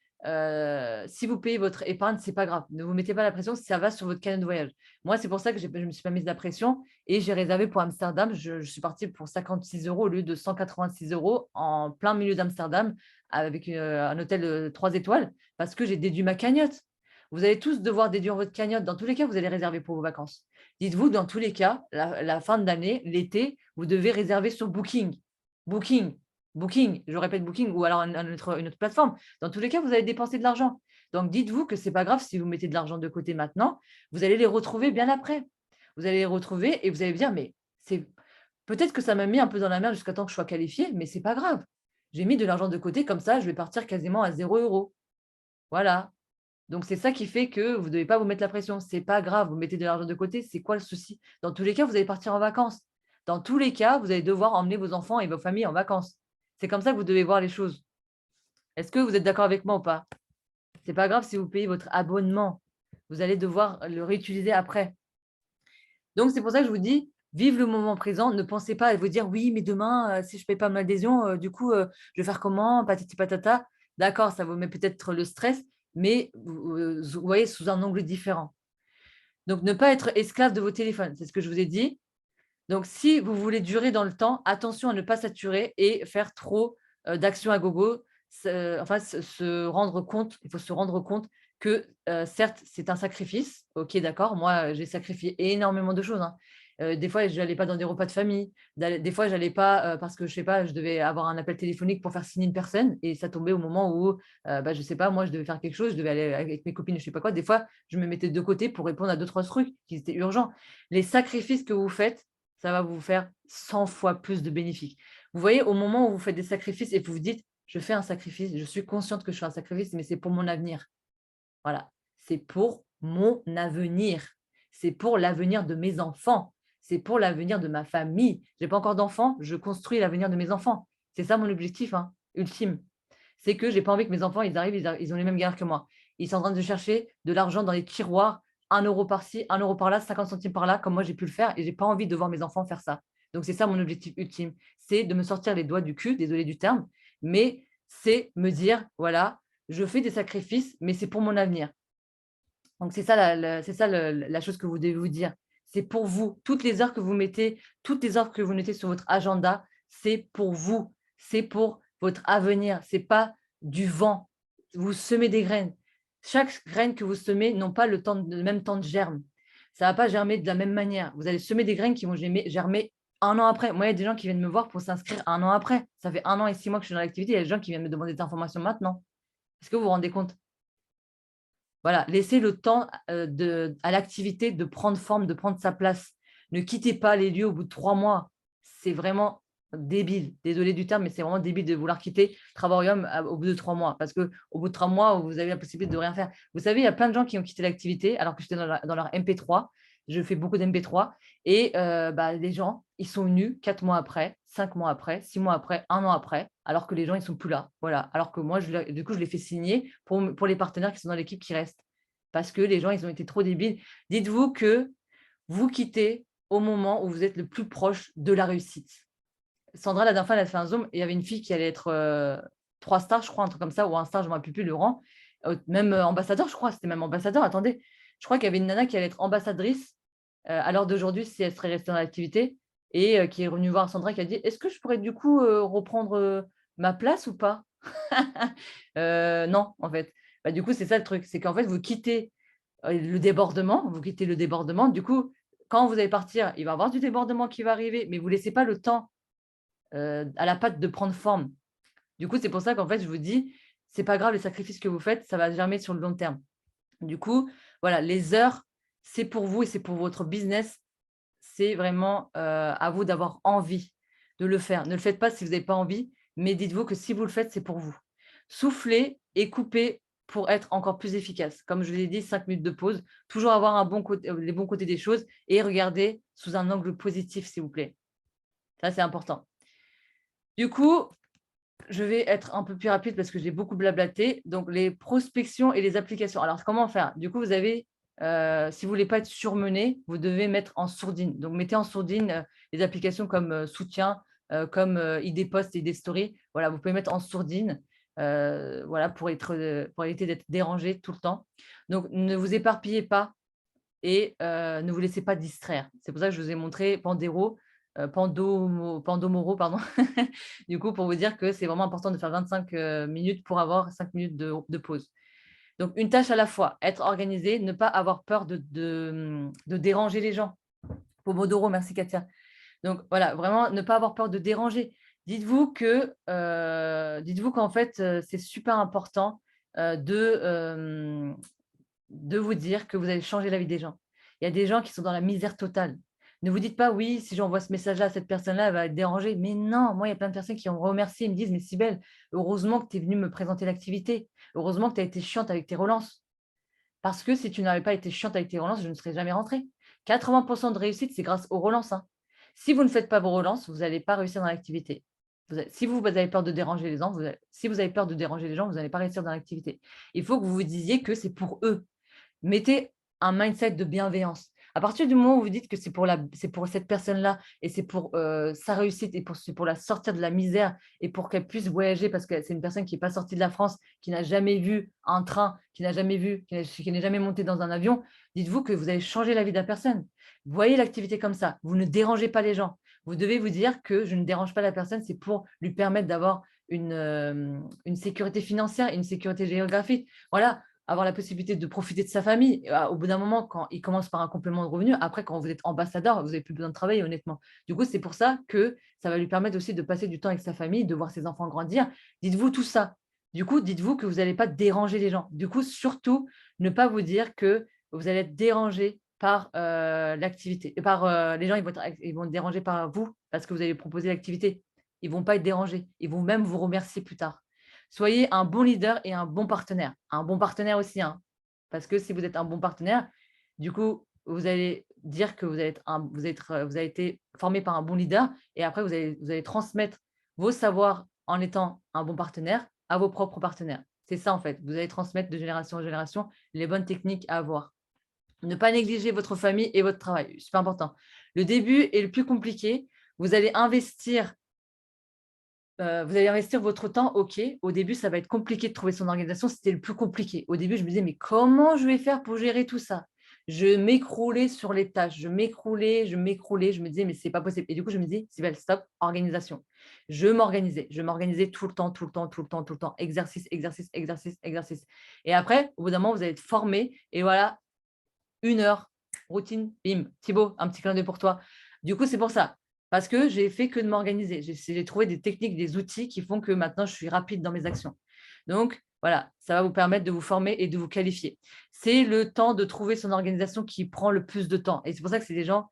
si vous payez votre épargne, ce n'est pas grave. Ne vous mettez pas la pression, ça va sur votre canne de voyage. Moi, c'est pour ça que je ne me suis pas mise la pression et j'ai réservé pour Amsterdam. Je suis partie pour 56 € au lieu de 186 € en plein milieu d'Amsterdam avec un hôtel de 3 étoiles parce que j'ai déduit ma cagnotte. Vous allez tous devoir déduire votre cagnotte. Dans tous les cas, vous allez réserver pour vos vacances. Dites-vous, dans tous les cas, la fin de l'année, l'été, vous devez réserver sur Booking. Booking, je répète Booking, ou alors une autre plateforme. Dans tous les cas, vous allez dépenser de l'argent. Donc, dites-vous que ce n'est pas grave si vous mettez de l'argent de côté maintenant, vous allez les retrouver bien après. Vous allez les retrouver et vous allez dire, mais peut-être que ça m'a mis un peu dans la merde jusqu'à temps que je sois qualifiée, mais ce n'est pas grave. J'ai mis de l'argent de côté, comme ça, je vais partir quasiment à 0 €. Voilà. Donc, c'est ça qui fait que vous ne devez pas vous mettre la pression. Ce n'est pas grave, vous mettez de l'argent de côté, c'est quoi le souci? Dans tous les cas, vous allez partir en vacances. Dans tous les cas, vous allez devoir emmener vos enfants et vos familles en vacances. C'est comme ça que vous devez voir les choses. Est-ce que vous êtes d'accord avec moi ou pas? Ce n'est pas grave si vous payez votre abonnement. Vous allez devoir le réutiliser après. Donc, c'est pour ça que je vous dis, vive le moment présent. Ne pensez pas à vous dire, oui, mais demain, si je ne paye pas mon adhésion, du coup, je vais faire comment? Patati patata. D'accord, ça vous met peut-être le stress, mais vous voyez sous un angle différent. Donc, ne pas être esclave de vos téléphones, c'est ce que je vous ai dit. Donc, si vous voulez durer dans le temps, attention à ne pas saturer et faire trop d'actions à gogo. enfin, se rendre compte, il faut se rendre compte que, certes, c'est un sacrifice. OK, d'accord, moi, j'ai sacrifié énormément de choses, hein. Des fois, je n'allais pas dans des repas de famille, des fois, j'allais pas, parce que je sais pas, je devais avoir un appel téléphonique pour faire signer une personne et ça tombait au moment où, bah, je sais pas, moi, je devais faire quelque chose, je devais aller avec mes copines, je sais pas quoi. Des fois, je me mettais de côté pour répondre à 2-3 trucs qui étaient urgents. Les sacrifices que vous faites, ça va vous faire 100 fois plus de bénéfices. Vous voyez, au moment où vous faites des sacrifices et que vous vous dites: «Je fais un sacrifice, je suis consciente que je fais un sacrifice, mais c'est pour mon avenir». Voilà, c'est pour mon avenir. C'est pour l'avenir de mes enfants. C'est pour l'avenir de ma famille. J'ai pas encore d'enfants, je construis l'avenir de mes enfants. C'est ça mon objectif, hein, ultime. C'est que j'ai pas envie que mes enfants, ils arrivent, ils ont les mêmes galères que moi. Ils sont en train de chercher de l'argent dans les tiroirs, 1 € par-ci, 1 € par-là, 50 centimes par-là, comme moi j'ai pu le faire et j'ai pas envie de voir mes enfants faire ça. Donc c'est ça mon objectif ultime, c'est de me sortir les doigts du cul, désolé du terme, mais c'est me dire: «Voilà, je fais des sacrifices, mais c'est pour mon avenir». Donc c'est ça c'est ça la chose que vous devez vous dire. C'est pour vous. Toutes les heures que vous mettez, toutes les heures que vous notez sur votre agenda, c'est pour vous. C'est pour votre avenir. C'est pas du vent. Vous semez des graines. Chaque graine que vous semez n'ont pas le même temps de germe. Ça va pas germer de la même manière. Vous allez semer des graines qui vont germer 1 an après. Moi, il y a des gens qui viennent me voir pour s'inscrire 1 an après. Ça fait 1 an et 6 mois que je suis dans l'activité. Il y a des gens qui viennent me demander des informations maintenant. Est-ce que vous vous rendez compte? Voilà, laissez le temps, à l'activité de prendre forme, de prendre sa place. Ne quittez pas les lieux au bout de 3 mois. C'est vraiment débile. Désolé du terme, mais c'est vraiment débile de vouloir quitter Travaorium au bout de 3 mois. Parce qu'au bout de 3 mois, vous avez la possibilité de rien faire. Vous savez, il y a plein de gens qui ont quitté l'activité alors que j'étais dans leur MP3. Je fais beaucoup d'MP3 et bah, les gens, ils sont venus 4 mois après, 5 mois après, 6 mois après, 1 an après, alors que les gens, ils sont plus là. Voilà. Alors que moi, du coup, je les fais signer pour les partenaires qui sont dans l'équipe qui restent. Parce que les gens, ils ont été trop débiles. Dites-vous que vous quittez au moment où vous êtes le plus proche de la réussite. Sandra, la dernière fois, elle a fait un Zoom et il y avait une fille qui allait être 3 stars, je crois, un truc comme ça, ou un star, je ne me rappelle plus le rang. Même ambassadeur, je crois, c'était même ambassadeur. Attendez, je crois qu'il y avait une nana qui allait être ambassadrice à l'heure d'aujourd'hui si elle serait restée dans l'activité et qui est revenue voir Sandra qui a dit: «Est-ce que je pourrais du coup reprendre ma place ou pas?» Non, en fait. Bah, du coup, c'est ça le truc, c'est qu'en fait, vous quittez le débordement. Du coup, quand vous allez partir, il va y avoir du débordement qui va arriver, mais vous laissez pas le temps à la pâte de prendre forme. Du coup, c'est pour ça qu'en fait, je vous dis, c'est pas grave les sacrifices que vous faites, ça va germer sur le long terme. Du coup, voilà, les heures, c'est pour vous et c'est pour votre business. C'est vraiment à vous d'avoir envie de le faire. Ne le faites pas si vous n'avez pas envie, mais dites-vous que si vous le faites, c'est pour vous. Soufflez et coupez pour être encore plus efficace. Comme je vous l'ai dit, 5 minutes de pause, toujours avoir un bon côté, les bons côtés des choses et regarder sous un angle positif, s'il vous plaît. Ça, c'est important. Du coup, je vais être un peu plus rapide parce que j'ai beaucoup blablaté. Donc, les prospections et les applications. Alors, comment faire? Du coup, vous avez, si vous ne voulez pas être surmené, vous devez mettre en sourdine. Donc, mettez en sourdine les applications comme Soutien, comme ID Post et ID Story. Voilà, vous pouvez mettre en sourdine voilà, pour éviter d'être dérangé tout le temps. Donc, ne vous éparpillez pas et ne vous laissez pas distraire. C'est pour ça que je vous ai montré Pandomoro, pardon. Du coup, pour vous dire que c'est vraiment important de faire 25 minutes pour avoir 5 minutes de pause. Donc, une tâche à la fois, être organisé, ne pas avoir peur de déranger les gens. Pomodoro, merci Katia. Donc, voilà, vraiment, ne pas avoir peur de déranger. Dites-vous qu'en fait, c'est super important de vous dire que vous allez changer la vie des gens. Il y a des gens qui sont dans la misère totale. Ne vous dites pas: «Oui, si j'envoie ce message-là à cette personne-là, elle va être dérangée». Mais non, moi, il y a plein de personnes qui ont remercié et me disent: «Mais Cybèle, heureusement que tu es venue me présenter l'activité. Heureusement que tu as été chiante avec tes relances. Parce que si tu n'avais pas été chiante avec tes relances, je ne serais jamais rentrée». 80 de réussite, c'est grâce aux relances, hein. Si vous ne faites pas vos relances, vous n'allez pas réussir dans l'activité. Si vous avez peur de déranger les gens, si vous avez peur de déranger les gens, vous n'allez pas réussir dans l'activité. Il faut que vous vous disiez que c'est pour eux. Mettez un mindset de bienveillance. À partir du moment où vous dites que c'est pour cette personne-là et c'est pour sa réussite et c'est pour la sortir de la misère et pour qu'elle puisse voyager parce que c'est une personne qui n'est pas sortie de la France, qui n'a jamais vu un train, qui n'est jamais monté dans un avion, dites-vous que vous allez changer la vie de la personne. Voyez l'activité comme ça. Vous ne dérangez pas les gens. Vous devez vous dire que je ne dérange pas la personne, c'est pour lui permettre d'avoir une sécurité financière, une sécurité géographique. Voilà, avoir la possibilité de profiter de sa famille. Au bout d'un moment, quand il commence par un complément de revenu, après, quand vous êtes ambassadeur, vous n'avez plus besoin de travailler, honnêtement. Du coup, c'est pour ça que ça va lui permettre aussi de passer du temps avec sa famille, de voir ses enfants grandir. Dites-vous tout ça. Du coup, dites-vous que vous n'allez pas déranger les gens. Du coup, surtout, ne pas vous dire que vous allez être dérangé par l'activité. Par les gens, ils vont être dérangés par vous parce que vous allez proposer l'activité. Ils ne vont pas être dérangés. Ils vont même vous remercier plus tard. Soyez un bon leader et un bon partenaire. Un bon partenaire aussi, hein, parce que si vous êtes un bon partenaire, du coup, vous allez dire que vous avez été formé par un bon leader et après, vous allez transmettre vos savoirs en étant un bon partenaire à vos propres partenaires. C'est ça, en fait. Vous allez transmettre de génération en génération les bonnes techniques à avoir. Ne pas négliger votre famille et votre travail, super important. Le début est le plus compliqué. Vous allez investir votre temps, OK. Au début, ça va être compliqué de trouver son organisation, c'était le plus compliqué. Au début, je me disais: «Mais comment je vais faire pour gérer tout ça?» Je m'écroulais sur les tâches, je m'écroulais, je me disais: «Mais c'est pas possible» et du coup, je me dis: «Sybelle, stop, organisation». Je m'organisais tout le temps, tout le temps, tout le temps, tout le temps. Exercice, exercice, exercice, exercice et après, au bout d'un moment, vous allez être formé et voilà, 1 heure, routine, bim. Thibaut, un petit clin d'œil pour toi. Du coup, c'est pour ça. Parce que j'ai fait que de m'organiser. J'ai trouvé des techniques, des outils qui font que maintenant, je suis rapide dans mes actions. Donc, voilà, ça va vous permettre de vous former et de vous qualifier. C'est le temps de trouver son organisation qui prend le plus de temps. Et c'est pour ça que c'est des gens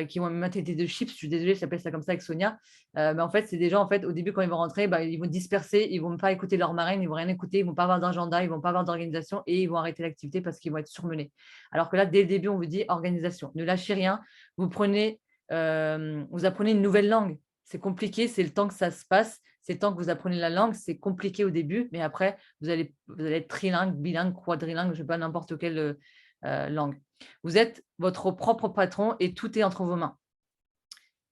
qui vont me têter de chips. Je suis désolée, je s'appelle ça comme ça avec Sonia. Mais en fait, c'est des gens, en fait, au début, quand ils vont rentrer, bah, ils vont disperser, ils ne vont pas écouter leur marraine, ils ne vont rien écouter, ils ne vont pas avoir d'agenda, ils ne vont pas avoir d'organisation et ils vont arrêter l'activité parce qu'ils vont être surmenés. Alors que là, dès le début, on vous dit organisation. Ne lâchez rien. Vous apprenez une nouvelle langue. C'est compliqué, c'est le temps que ça se passe. C'est le temps que vous apprenez la langue. C'est compliqué au début, mais après, vous allez être trilingue, bilingue, quadrilingue, je ne sais pas, n'importe quelle langue. Vous êtes votre propre patron et tout est entre vos mains.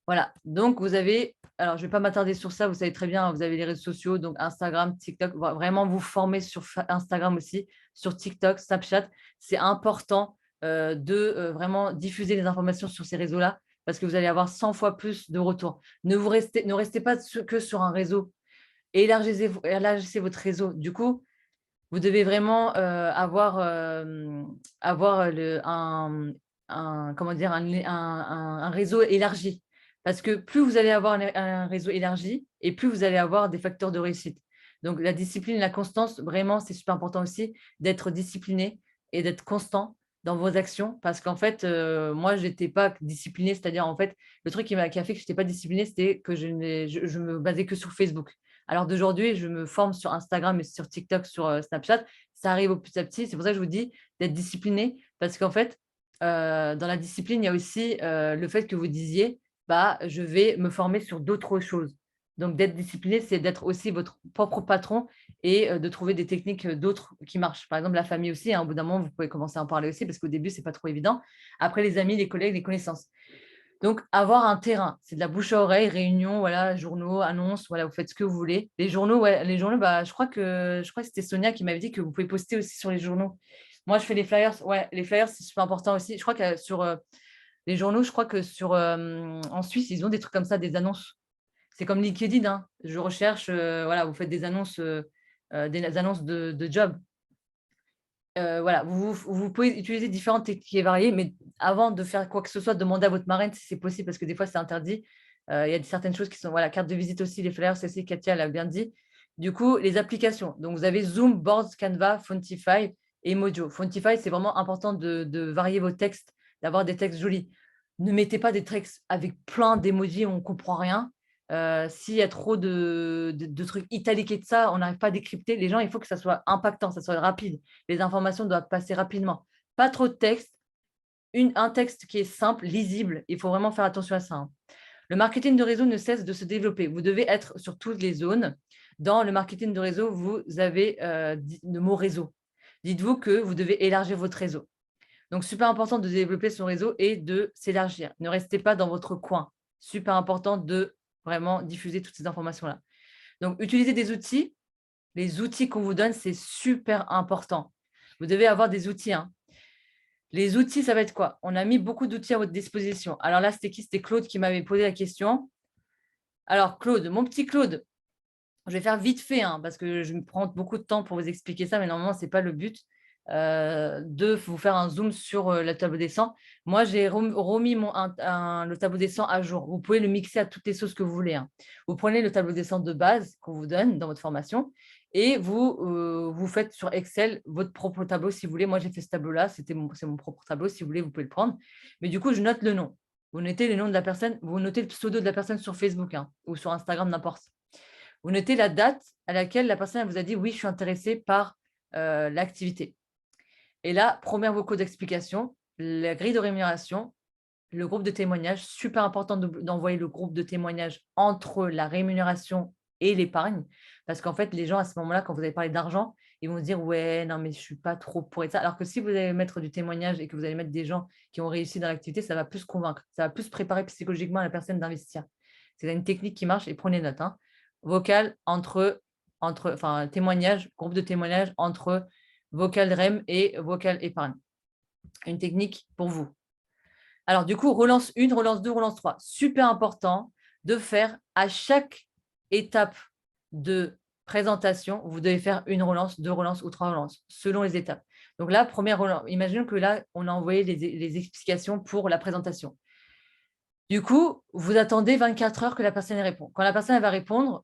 Voilà, donc vous avez, alors je ne vais pas m'attarder sur ça, vous savez très bien, vous avez les réseaux sociaux, donc Instagram, TikTok, vraiment vous former sur Instagram aussi, sur TikTok, Snapchat. C'est important de vraiment diffuser les informations sur ces réseaux-là parce que vous allez avoir 100 fois plus de retours. Ne restez pas que sur un réseau, élargissez votre réseau. Du coup, vous devez vraiment avoir comment dire, un réseau élargi. Parce que plus vous allez avoir un réseau élargi et plus vous allez avoir des facteurs de réussite. Donc, la discipline, la constance, vraiment, c'est super important aussi d'être discipliné et d'être constant dans vos actions. Parce qu'en fait, moi, je n'étais pas disciplinée. C'est-à-dire, en fait, le truc qui a fait que je n'étais pas disciplinée, c'était que je me basais que sur Facebook. Alors d'aujourd'hui, je me forme sur Instagram et sur TikTok, sur Snapchat. Ça arrive au petit à petit. C'est pour ça que je vous dis d'être discipliné parce qu'en fait, dans la discipline, il y a aussi le fait que vous disiez, bah, je vais me former sur d'autres choses. Donc d'être discipliné, c'est d'être aussi votre propre patron et de trouver des techniques d'autres qui marchent. Par exemple, la famille aussi, hein, au bout d'un moment, vous pouvez commencer à en parler aussi parce qu'au début, ce n'est pas trop évident. Après, les amis, les collègues, les connaissances. Donc, avoir un terrain, c'est de la bouche à oreille, réunions, voilà, journaux, annonces, voilà, vous faites ce que vous voulez. Les journaux, ouais, les journaux, bah, je crois que c'était Sonia qui m'avait dit que vous pouvez poster aussi sur les journaux. Moi, je fais les flyers. Ouais, les flyers, c'est super important aussi. Je crois que sur les journaux, je crois que en Suisse, ils ont des trucs comme ça, des annonces. C'est comme LinkedIn, hein. Je recherche, voilà, vous faites des annonces de job. Voilà, vous pouvez utiliser différentes techniques et variées, mais avant de faire quoi que ce soit, demandez à votre marraine si c'est possible, parce que des fois, c'est interdit. Il y a certaines choses qui sont, voilà, carte de visite aussi, les flyers, c'est aussi, Katia l'a bien dit. Du coup, les applications. Donc, vous avez Zoom, Boards, Canva, Fontify et Mojo. Fontify, c'est vraiment important de varier vos textes, d'avoir des textes jolis. Ne mettez pas des textes avec plein d'émojis, on ne comprend rien. S'il y a trop de trucs italiqués de ça, on n'arrive pas à décrypter. Les gens, il faut que ça soit impactant, ça soit rapide. Les informations doivent passer rapidement. Pas trop de texte, un texte qui est simple, lisible. Il faut vraiment faire attention à ça, hein. Le marketing de réseau ne cesse de se développer. Vous devez être sur toutes les zones. Dans le marketing de réseau, vous avez le mot réseau. Dites-vous que vous devez élargir votre réseau. Donc, super important de développer son réseau et de s'élargir. Ne restez pas dans votre coin. Super important de vraiment diffuser toutes ces informations-là. Donc, utilisez des outils. Les outils qu'on vous donne, c'est super important. Vous devez avoir des outils, hein. Les outils, ça va être quoi? On a mis beaucoup d'outils à votre disposition. Alors là, c'était qui? C'était Claude qui m'avait posé la question. Alors, Claude, mon petit Claude, Je vais faire vite fait, hein, parce que je me prends beaucoup de temps pour vous expliquer ça, mais normalement, ce n'est pas le but de vous faire un zoom sur le tableau des 100. Moi, j'ai remis le tableau des 100 à jour. Vous pouvez le mixer à toutes les sauces que vous voulez, hein. Vous prenez le tableau des 100 de base qu'on vous donne dans votre formation et vous faites sur Excel votre propre tableau si vous voulez. Moi, j'ai fait ce tableau-là, c'est mon propre tableau. Si vous voulez, vous pouvez le prendre. Mais du coup, je note le nom. Vous notez le nom de la personne, vous notez le pseudo de la personne sur Facebook, hein, ou sur Instagram, n'importe. Vous notez la date à laquelle la personne vous a dit « oui, je suis intéressée par l'activité ». Et là, première vocaux d'explication, la grille de rémunération, le groupe de témoignages. Super important d'envoyer le groupe de témoignages entre la rémunération et l'épargne. Parce qu'en fait, les gens, à ce moment-là, quand vous allez parler d'argent, ils vont se dire « ouais, non, mais je ne suis pas trop pour ça ». Alors que si vous allez mettre du témoignage et que vous allez mettre des gens qui ont réussi dans l'activité, ça va plus convaincre. Ça va plus préparer psychologiquement la personne d'investir. C'est une technique qui marche et prenez note, hein. Vocal enfin, témoignage, groupe de témoignage entre vocal REM et vocal épargne. Une technique pour vous. Alors, du coup, relance 1, relance 2, relance 3. Super important de faire à chaque étape de présentation, vous devez faire 1 relance, 2 relances ou 3 relances, selon les étapes. Donc là, première relance, imaginons que là, on a envoyé les explications pour la présentation. Du coup, vous attendez 24 heures que la personne réponde. Quand la personne va répondre,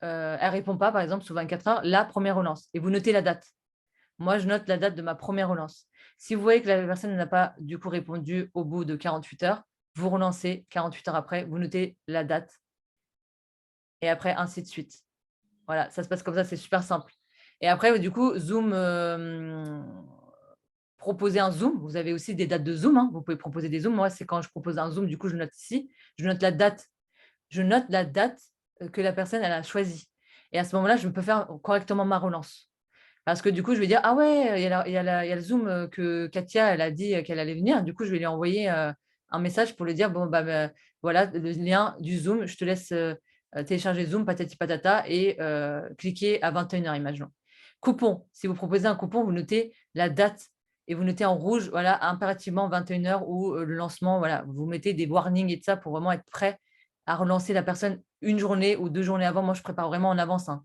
elle ne répond pas, par exemple, sous 24 heures, la première relance. Et vous notez la date. Moi, je note la date de ma première relance. Si vous voyez que la personne n'a pas du coup répondu au bout de 48 heures, vous relancez 48 heures après, vous notez la date et après, ainsi de suite. Voilà, ça se passe comme ça, c'est super simple. Et après, du coup, Zoom, proposer un Zoom. Vous avez aussi des dates de Zoom, hein. Vous pouvez proposer des Zooms. Moi, c'est quand je propose un Zoom, du coup, je note ici. Je note la date. Je note la date que la personne elle a choisie. Et à ce moment-là, je peux faire correctement ma relance. Parce que du coup, je vais dire, ah ouais, il y a le Zoom que Katia, elle a dit qu'elle allait venir. Du coup, je vais lui envoyer un message pour lui dire, bon, voilà, le lien du Zoom, je te laisse télécharger Zoom, patati patata, et cliquer à 21h, imaginons. Coupon, si vous proposez un coupon, vous notez la date et vous notez en rouge, voilà, impérativement 21h ou le lancement, voilà, vous mettez des warnings et tout ça pour vraiment être prêt à relancer la personne 1 journée ou 2 journées avant. Moi, je prépare vraiment en avance, hein,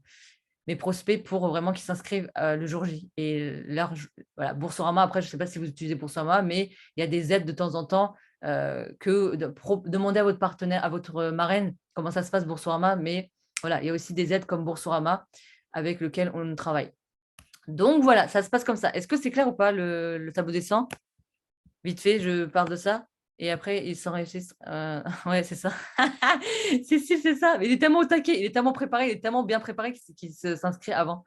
mes prospects pour vraiment qu'ils s'inscrivent le jour J. Et là, voilà, Boursorama, après, je ne sais pas si vous utilisez Boursorama, mais il y a des aides de temps en temps que demandez à votre partenaire, à votre marraine, comment ça se passe Boursorama, mais voilà, il y a aussi des aides comme Boursorama avec lequel on travaille. Donc voilà, ça se passe comme ça. Est-ce que c'est clair ou pas le tableau des 100? Vite fait, je parle de ça et après il s'enregistre. Ouais, c'est ça. Si, si, c'est ça. Mais il est tellement au taquet, il est tellement préparé, il est tellement bien préparé qu'il s'inscrit avant.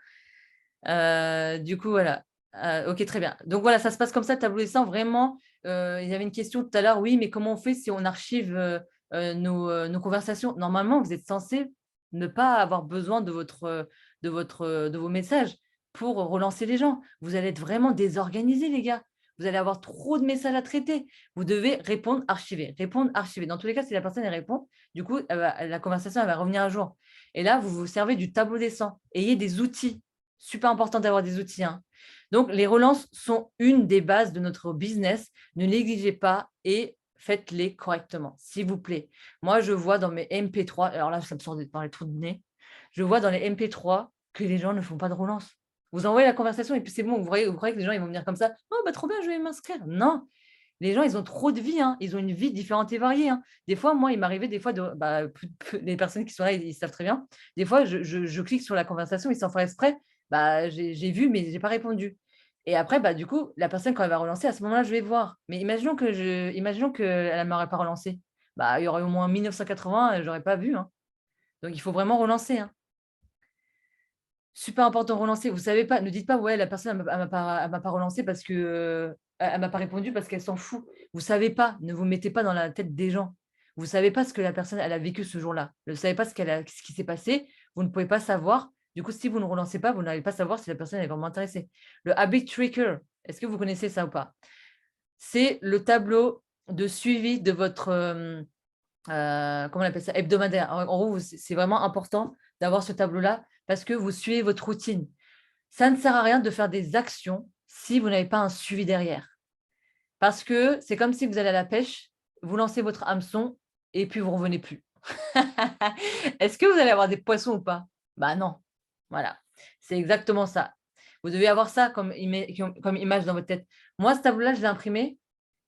Du coup, voilà. OK, très bien. Donc voilà, ça se passe comme ça, tableau des 100. Vraiment, il y avait une question tout à l'heure. Oui, mais comment on fait si on archive nos conversations? Normalement, vous êtes censé ne pas avoir besoin de vos messages pour relancer les gens. Vous allez être vraiment désorganisés, les gars. Vous allez avoir trop de messages à traiter. Vous devez répondre, archiver, répondre, archiver. Dans tous les cas, si la personne elle répond, du coup, la conversation elle va revenir à jour. Et là, vous vous servez du tableau des 100. Ayez des outils. Super important d'avoir des outils, hein. Donc, les relances sont une des bases de notre business. Ne négligez pas et faites-les correctement, s'il vous plaît. Moi, je vois dans mes MP3, alors là, ça me sort par les trous de nez, je vois dans les MP3 que les gens ne font pas de relance. Vous envoyez la conversation et puis c'est bon, vous croyez que les gens ils vont venir comme ça. Oh, bah trop bien, je vais m'inscrire. Non, les gens, ils ont trop de vie, hein. Ils ont une vie différente et variée, hein. Des fois, moi, il m'arrivait des fois les personnes qui sont là, ils savent très bien. Des fois, je clique sur la conversation, ils s'en font exprès. J'ai vu, mais je n'ai pas répondu. Et après, du coup, la personne, quand elle va relancer, à ce moment-là, je vais voir. Mais imaginons qu'elle ne m'aurait pas relancé. Il y aurait au moins 1980, je n'aurais pas vu, hein. Donc, il faut vraiment relancer, hein. Super important de relancer. Vous savez pas, ne dites pas, ouais, la personne, elle m'a pas relancé parce que elle m'a pas répondu parce qu'elle s'en fout. Vous savez pas, ne vous mettez pas dans la tête des gens. Vous savez pas ce que la personne, elle a vécu ce jour-là. Vous ne savez pas ce qui s'est passé. Vous ne pouvez pas savoir. Du coup, si vous ne relancez pas, vous n'allez pas savoir si la personne est vraiment intéressée. Le habit tracker, est-ce que vous connaissez ça ou pas? C'est le tableau de suivi de votre, comment on appelle ça, hebdomadaire. En gros, c'est vraiment important d'avoir ce tableau-là parce que vous suivez votre routine. Ça ne sert à rien de faire des actions si vous n'avez pas un suivi derrière. Parce que c'est comme si vous allez à la pêche, vous lancez votre hameçon et puis vous ne revenez plus. Est-ce que vous allez avoir des poissons ou pas? Bah non, voilà. C'est exactement ça. Vous devez avoir ça comme image dans votre tête. Moi, ce tableau-là, je l'ai imprimé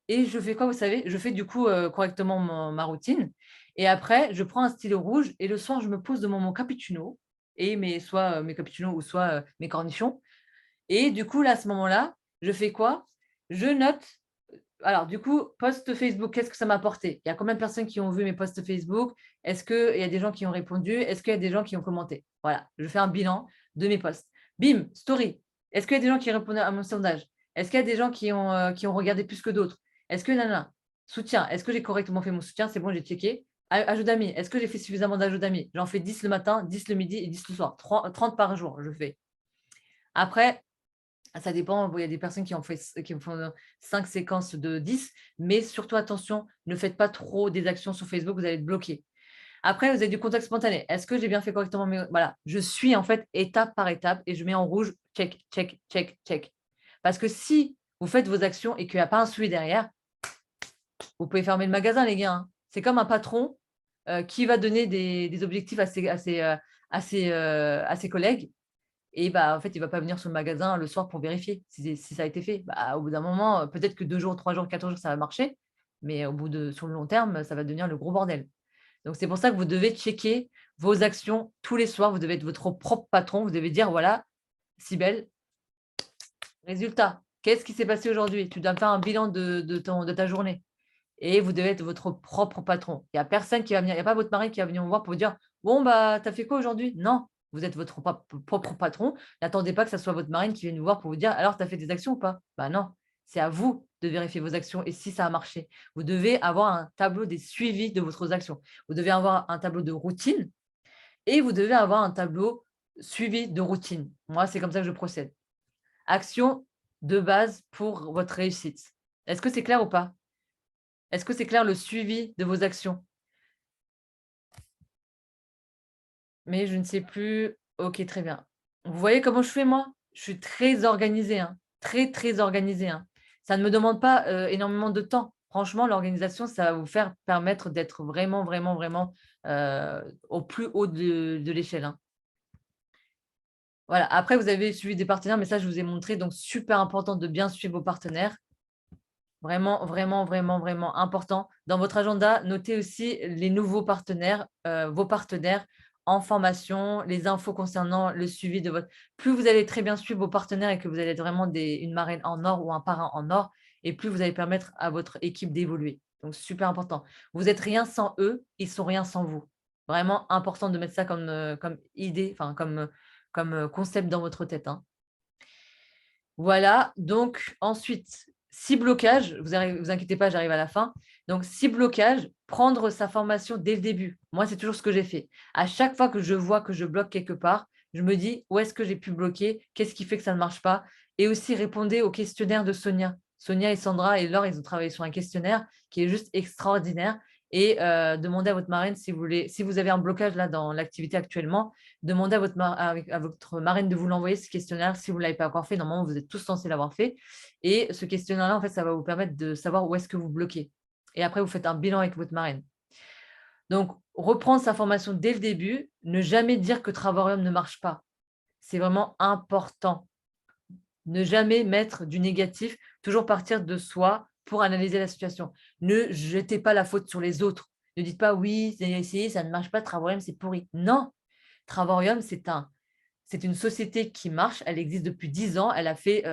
et je fais quoi, vous savez? Je fais du coup correctement ma routine. Et après, je prends un stylo rouge et le soir, je me pose devant mon cappuccino et soit mes cappuccinos ou soit mes cornichons. Et du coup, là, à ce moment-là, je fais quoi? Je note. Alors, du coup, post Facebook, qu'est-ce que ça m'a apporté? Il y a combien de personnes qui ont vu mes posts Facebook? Est-ce qu'il y a des gens qui ont répondu? Est-ce qu'il y a des gens qui ont commenté? Voilà, je fais un bilan de mes posts. Bim, story. Est-ce qu'il y a des gens qui répondent à mon sondage? Est-ce qu'il y a des gens qui ont regardé plus que d'autres? Est-ce que nanana? Soutien. Est-ce que j'ai correctement fait mon soutien? C'est bon, j'ai checké. Ajout d'amis. Est-ce que j'ai fait suffisamment d'ajouts d'amis? J'en fais 10 le matin, 10 le midi et 10 le soir. 30 par jour, je fais. Après, ça dépend, il y a des personnes qui font 5 séquences de 10, mais surtout attention, ne faites pas trop des actions sur Facebook, vous allez être bloqué. Après, vous avez du contact spontané. Est-ce que j'ai bien fait correctement Voilà, je suis en fait étape par étape et je mets en rouge check, check, check, check. Parce que si vous faites vos actions et qu'il n'y a pas un suivi derrière, vous pouvez fermer le magasin, les gars, hein. C'est comme un patron qui va donner des objectifs à ses collègues et bah, en fait, il ne va pas venir sur le magasin le soir pour vérifier si ça a été fait. Bah, au bout d'un moment, peut-être que 2 jours, 3 jours, 4 jours, ça va marcher, mais sur le long terme, ça va devenir le gros bordel. Donc, c'est pour ça que vous devez checker vos actions tous les soirs. Vous devez être votre propre patron. Vous devez dire, voilà, Cybèle, résultat, qu'est-ce qui s'est passé aujourd'hui? Tu dois me faire un bilan de ta journée. Et vous devez être votre propre patron. Il n'y a personne qui va venir, il n'y a pas votre mari qui va venir vous voir pour vous dire bon, bah, t'as fait quoi aujourd'hui? Non, vous êtes votre propre patron. N'attendez pas que ce soit votre marraine qui vienne vous voir pour vous dire alors, tu as fait des actions ou pas? Bah non, c'est à vous de vérifier vos actions et si ça a marché. Vous devez avoir un tableau des suivis de vos actions. Vous devez avoir un tableau de routine et vous devez avoir un tableau suivi de routine. Moi, c'est comme ça que je procède. Action de base pour votre réussite. Est-ce que c'est clair ou pas? Est-ce que c'est clair le suivi de vos actions? Mais je ne sais plus. OK, très bien. Vous voyez comment je fais moi? Je suis très organisée, hein, très, très organisée, hein. Ça ne me demande pas, énormément de temps. Franchement, l'organisation, ça va vous faire permettre d'être vraiment, vraiment, vraiment, au plus haut de l'échelle, hein. Voilà, après vous avez suivi des partenaires, mais ça je vous ai montré, donc super important de bien suivre vos partenaires. Vraiment, vraiment, vraiment, vraiment important. Dans votre agenda, notez aussi les nouveaux partenaires, vos partenaires en formation, les infos concernant le suivi de votre. Plus vous allez très bien suivre vos partenaires et que vous allez être vraiment une marraine en or ou un parrain en or, et plus vous allez permettre à votre équipe d'évoluer. Donc, super important. Vous n'êtes rien sans eux, ils ne sont rien sans vous. Vraiment important de mettre ça comme idée, enfin comme concept dans votre tête, hein. Voilà, donc ensuite, 6 blocages, vous inquiétez pas, j'arrive à la fin. Donc 6 blocages, prendre sa formation dès le début. Moi, c'est toujours ce que j'ai fait. À chaque fois que je vois que je bloque quelque part, je me dis: «Où est-ce que j'ai pu bloquer? Qu'est-ce qui fait que ça ne marche pas?» Et aussi répondez au questionnaire de Sonia. Sonia et Sandra et Laure, ils ont travaillé sur un questionnaire qui est juste extraordinaire et demandez à votre marraine si vous avez un blocage là dans l'activité actuellement, demandez à votre marraine de vous l'envoyer, ce questionnaire. Si vous ne l'avez pas encore fait, normalement, vous êtes tous censés l'avoir fait. Et ce questionnaire-là, en fait, ça va vous permettre de savoir où est-ce que vous bloquez. Et après, vous faites un bilan avec votre marraine. Donc, reprendre sa formation dès le début, ne jamais dire que Travarium ne marche pas. C'est vraiment important. Ne jamais mettre du négatif, toujours partir de soi pour analyser la situation. Ne jetez pas la faute sur les autres. Ne dites pas oui, c'est essayé, ça ne marche pas, Travarium, c'est pourri. Non, Travarium, c'est une société qui marche. Elle existe depuis 10 ans. Elle a fait,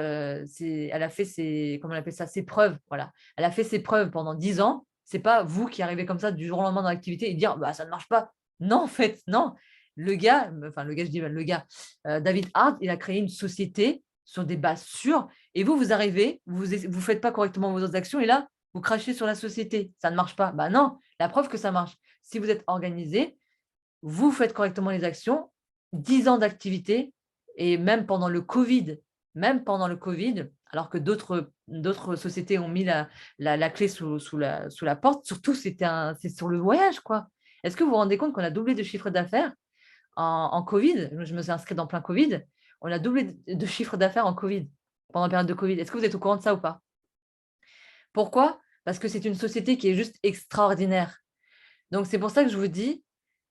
comment on appelle ça, ses preuves. Voilà. Elle a fait ses preuves pendant 10 ans. Ce n'est pas vous qui arrivez comme ça du jour au lendemain dans l'activité et dire bah, ça ne marche pas. Non, en fait, non. Je dis le gars, David Hart, il a créé une société sur des bases sûres. Et vous arrivez, vous ne faites pas correctement vos autres actions et là, vous crachez sur la société. Ça ne marche pas. Bah non, la preuve que ça marche. Si vous êtes organisé, vous faites correctement les actions, 10 ans d'activité et même pendant le Covid, alors que d'autres sociétés ont mis la clé sous la porte, surtout c'est sur le voyage, quoi. Est-ce que vous vous rendez compte qu'on a doublé de chiffre d'affaires en Covid? Je me suis inscrite en plein Covid. On a doublé de chiffre d'affaires en Covid, pendant la période de Covid. Est-ce que vous êtes au courant de ça ou pas? Pourquoi? Parce que c'est une société qui est juste extraordinaire. Donc, c'est pour ça que je vous dis,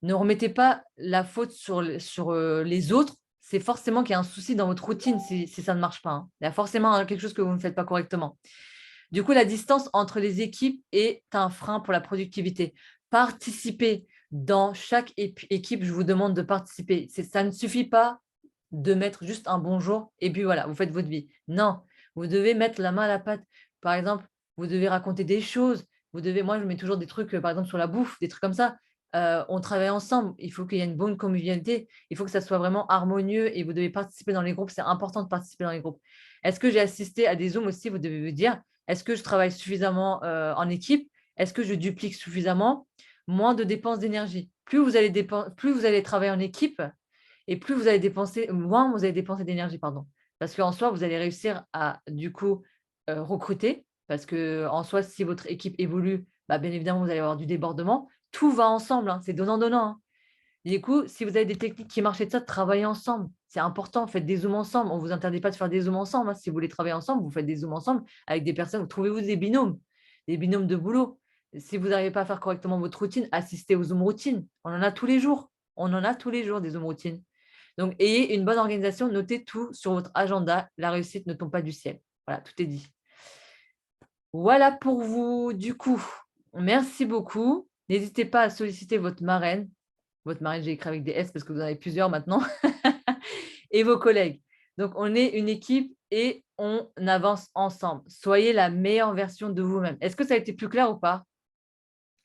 Ne remettez pas la faute sur les autres. C'est forcément qu'il y a un souci dans votre routine si ça ne marche pas, hein. Il y a forcément quelque chose que vous ne faites pas correctement. Du coup, la distance entre les équipes est un frein pour la productivité. Participez dans chaque équipe, je vous demande de participer. Ça ne suffit pas de mettre juste un bonjour et puis voilà, vous faites votre vie. Non, vous devez mettre la main à la pâte. Par exemple, vous devez raconter des choses. Moi, je mets toujours des trucs, par exemple, sur la bouffe, des trucs comme ça. On travaille ensemble. Il faut qu'il y ait une bonne convivialité. Il faut que ça soit vraiment harmonieux et vous devez participer dans les groupes. C'est important de participer dans les groupes. Est-ce que j'ai assisté à des Zooms aussi? Vous devez vous dire, est-ce que je travaille suffisamment en équipe? Est-ce que je duplique suffisamment? Moins de dépenses d'énergie. Plus vous allez travailler en équipe, et plus vous allez dépenser, moins vous allez dépenser d'énergie, pardon. Parce qu'en soi, vous allez réussir à, du coup, recruter. Parce que en soi, si votre équipe évolue, bah, bien évidemment, vous allez avoir du débordement. Tout va ensemble, hein, c'est donnant-donnant, hein. Du coup, si vous avez des techniques qui marchent et ça, travaillez ensemble. C'est important, faites des zooms ensemble. On ne vous interdit pas de faire des zooms ensemble, hein. Si vous voulez travailler ensemble, vous faites des zooms ensemble avec des personnes. Trouvez-vous des binômes de boulot. Si vous n'arrivez pas à faire correctement votre routine, assistez aux zooms routines. On en a tous les jours. On en a tous les jours des zooms routines. Donc, ayez une bonne organisation. Notez tout sur votre agenda. La réussite ne tombe pas du ciel. Voilà, tout est dit. Voilà pour vous. Du coup, merci beaucoup. N'hésitez pas à solliciter votre marraine. Votre marraine, j'ai écrit avec des S parce que vous en avez plusieurs maintenant. Et vos collègues. Donc, on est une équipe et on avance ensemble. Soyez la meilleure version de vous-même. Est-ce que ça a été plus clair ou pas?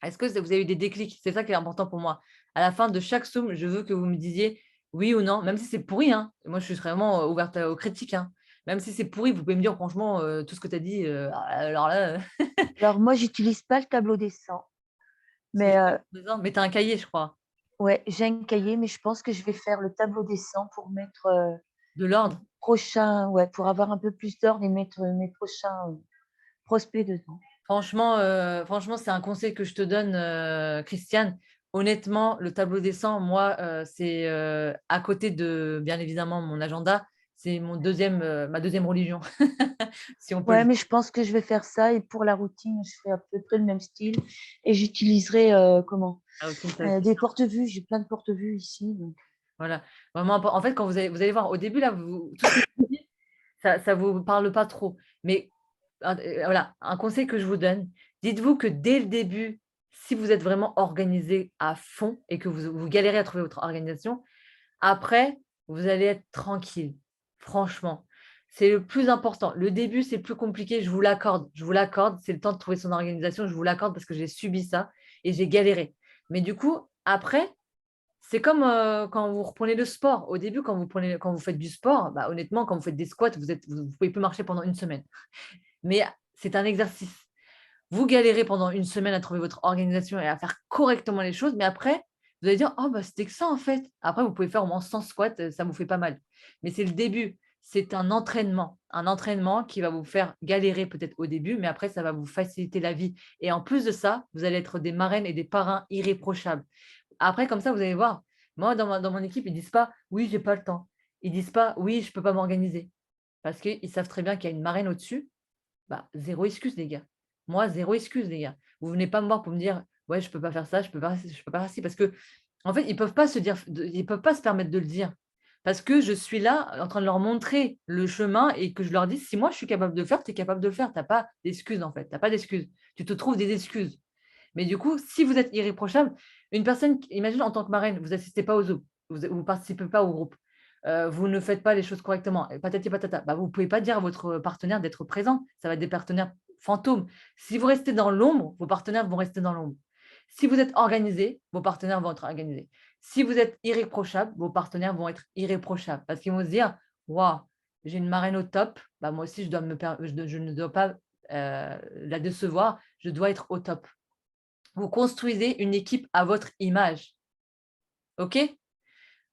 Est-ce que vous avez eu des déclics? C'est ça qui est important pour moi. À la fin de chaque Zoom, je veux que vous me disiez oui ou non, même si c'est pourri, hein. Moi, je suis vraiment ouverte aux critiques, hein. Même si c'est pourri, vous pouvez me dire franchement tout ce que tu as dit. Alors là, Alors moi, j'utilise pas le tableau des 100, c'est mais mais tu as un cahier, je crois, ouais, j'ai un cahier, mais je pense que je vais faire le tableau des 100 pour mettre, de l'ordre. prochains, ouais, pour avoir un peu plus d'ordre et mettre, mes prochains, prospects dedans. Franchement, c'est un conseil que je te donne, Christiane. Honnêtement, le tableau des 100, moi, c'est à côté de, bien évidemment, mon agenda, c'est ma deuxième religion, si on peut le Ouais, dire. mais je pense que je vais faire ça et pour la routine, je ferai à peu près le même style et j'utiliserai, Ah, ok, ça aussi. des porte-vues. J'ai plein de porte-vues ici, donc Voilà. Vraiment, en fait, quand vous allez voir, au début, là, tout ce que je vous dis, ça ne vous parle pas trop. Mais voilà, un conseil que je vous donne, dites-vous que dès le début, si vous êtes vraiment organisé à fond et que vous galérez à trouver votre organisation, après, vous allez être tranquille. Franchement, c'est le plus important. Le début, c'est plus compliqué, je vous l'accorde. Je vous l'accorde, c'est le temps de trouver son organisation, je vous l'accorde parce que j'ai subi ça et j'ai galéré. Mais du coup, après, c'est comme quand vous reprenez le sport. Au début, quand vous faites du sport, bah, honnêtement, quand vous faites des squats, vous ne pouvez plus marcher pendant une semaine. Mais c'est un exercice. Vous galérez pendant une semaine à trouver votre organisation et à faire correctement les choses, mais après, vous allez dire: «Oh bah, c'était que ça en fait». Après, vous pouvez faire au moins 100 squats, ça vous fait pas mal. Mais c'est le début, c'est un entraînement qui va vous faire galérer peut-être au début, mais après ça va vous faciliter la vie et en plus de ça, vous allez être des marraines et des parrains irréprochables. Après comme ça, vous allez voir, moi dans mon équipe, ils disent pas: «Oui, j'ai pas le temps». Ils disent pas: «Oui, je peux pas m'organiser». Parce qu'ils savent très bien qu'il y a une marraine au-dessus. Bah, 0 excuse les gars. Moi, 0 excuse les gars. Vous venez pas me voir pour me dire: «Ouais, je peux pas faire ça, je peux pas faire ci», parce que en fait, ils peuvent pas se permettre de le dire. Parce que je suis là en train de leur montrer le chemin et que je leur dis: «Si moi je suis capable de le faire, tu es capable de le faire. Tu as pas d'excuses en fait, tu as pas d'excuses. Tu te trouves des excuses». Mais du coup, si vous êtes irréprochable, une personne imagine en tant que marraine, vous assistez pas aux Zooms, vous participez pas au groupe, vous ne faites pas les choses correctement et patati patata, bah, vous pouvez pas dire à votre partenaire d'être présent. Ça va être des partenaires fantômes. Si vous restez dans l'ombre, vos partenaires vont rester dans l'ombre. Si vous êtes organisé, vos partenaires vont être organisés. Si vous êtes irréprochable, vos partenaires vont être irréprochables parce qu'ils vont se dire: «Waouh, j'ai une marraine au top, bah, moi aussi je ne dois pas, la décevoir, je dois être au top». Vous construisez une équipe à votre image. OK?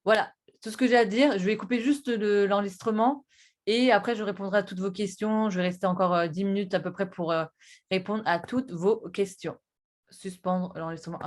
Voilà, tout ce que j'ai à dire. Je vais couper juste l'enregistrement et après je répondrai à toutes vos questions. Je vais rester encore 10 minutes à peu près pour répondre à toutes vos questions. Suspendre l'enregistrement.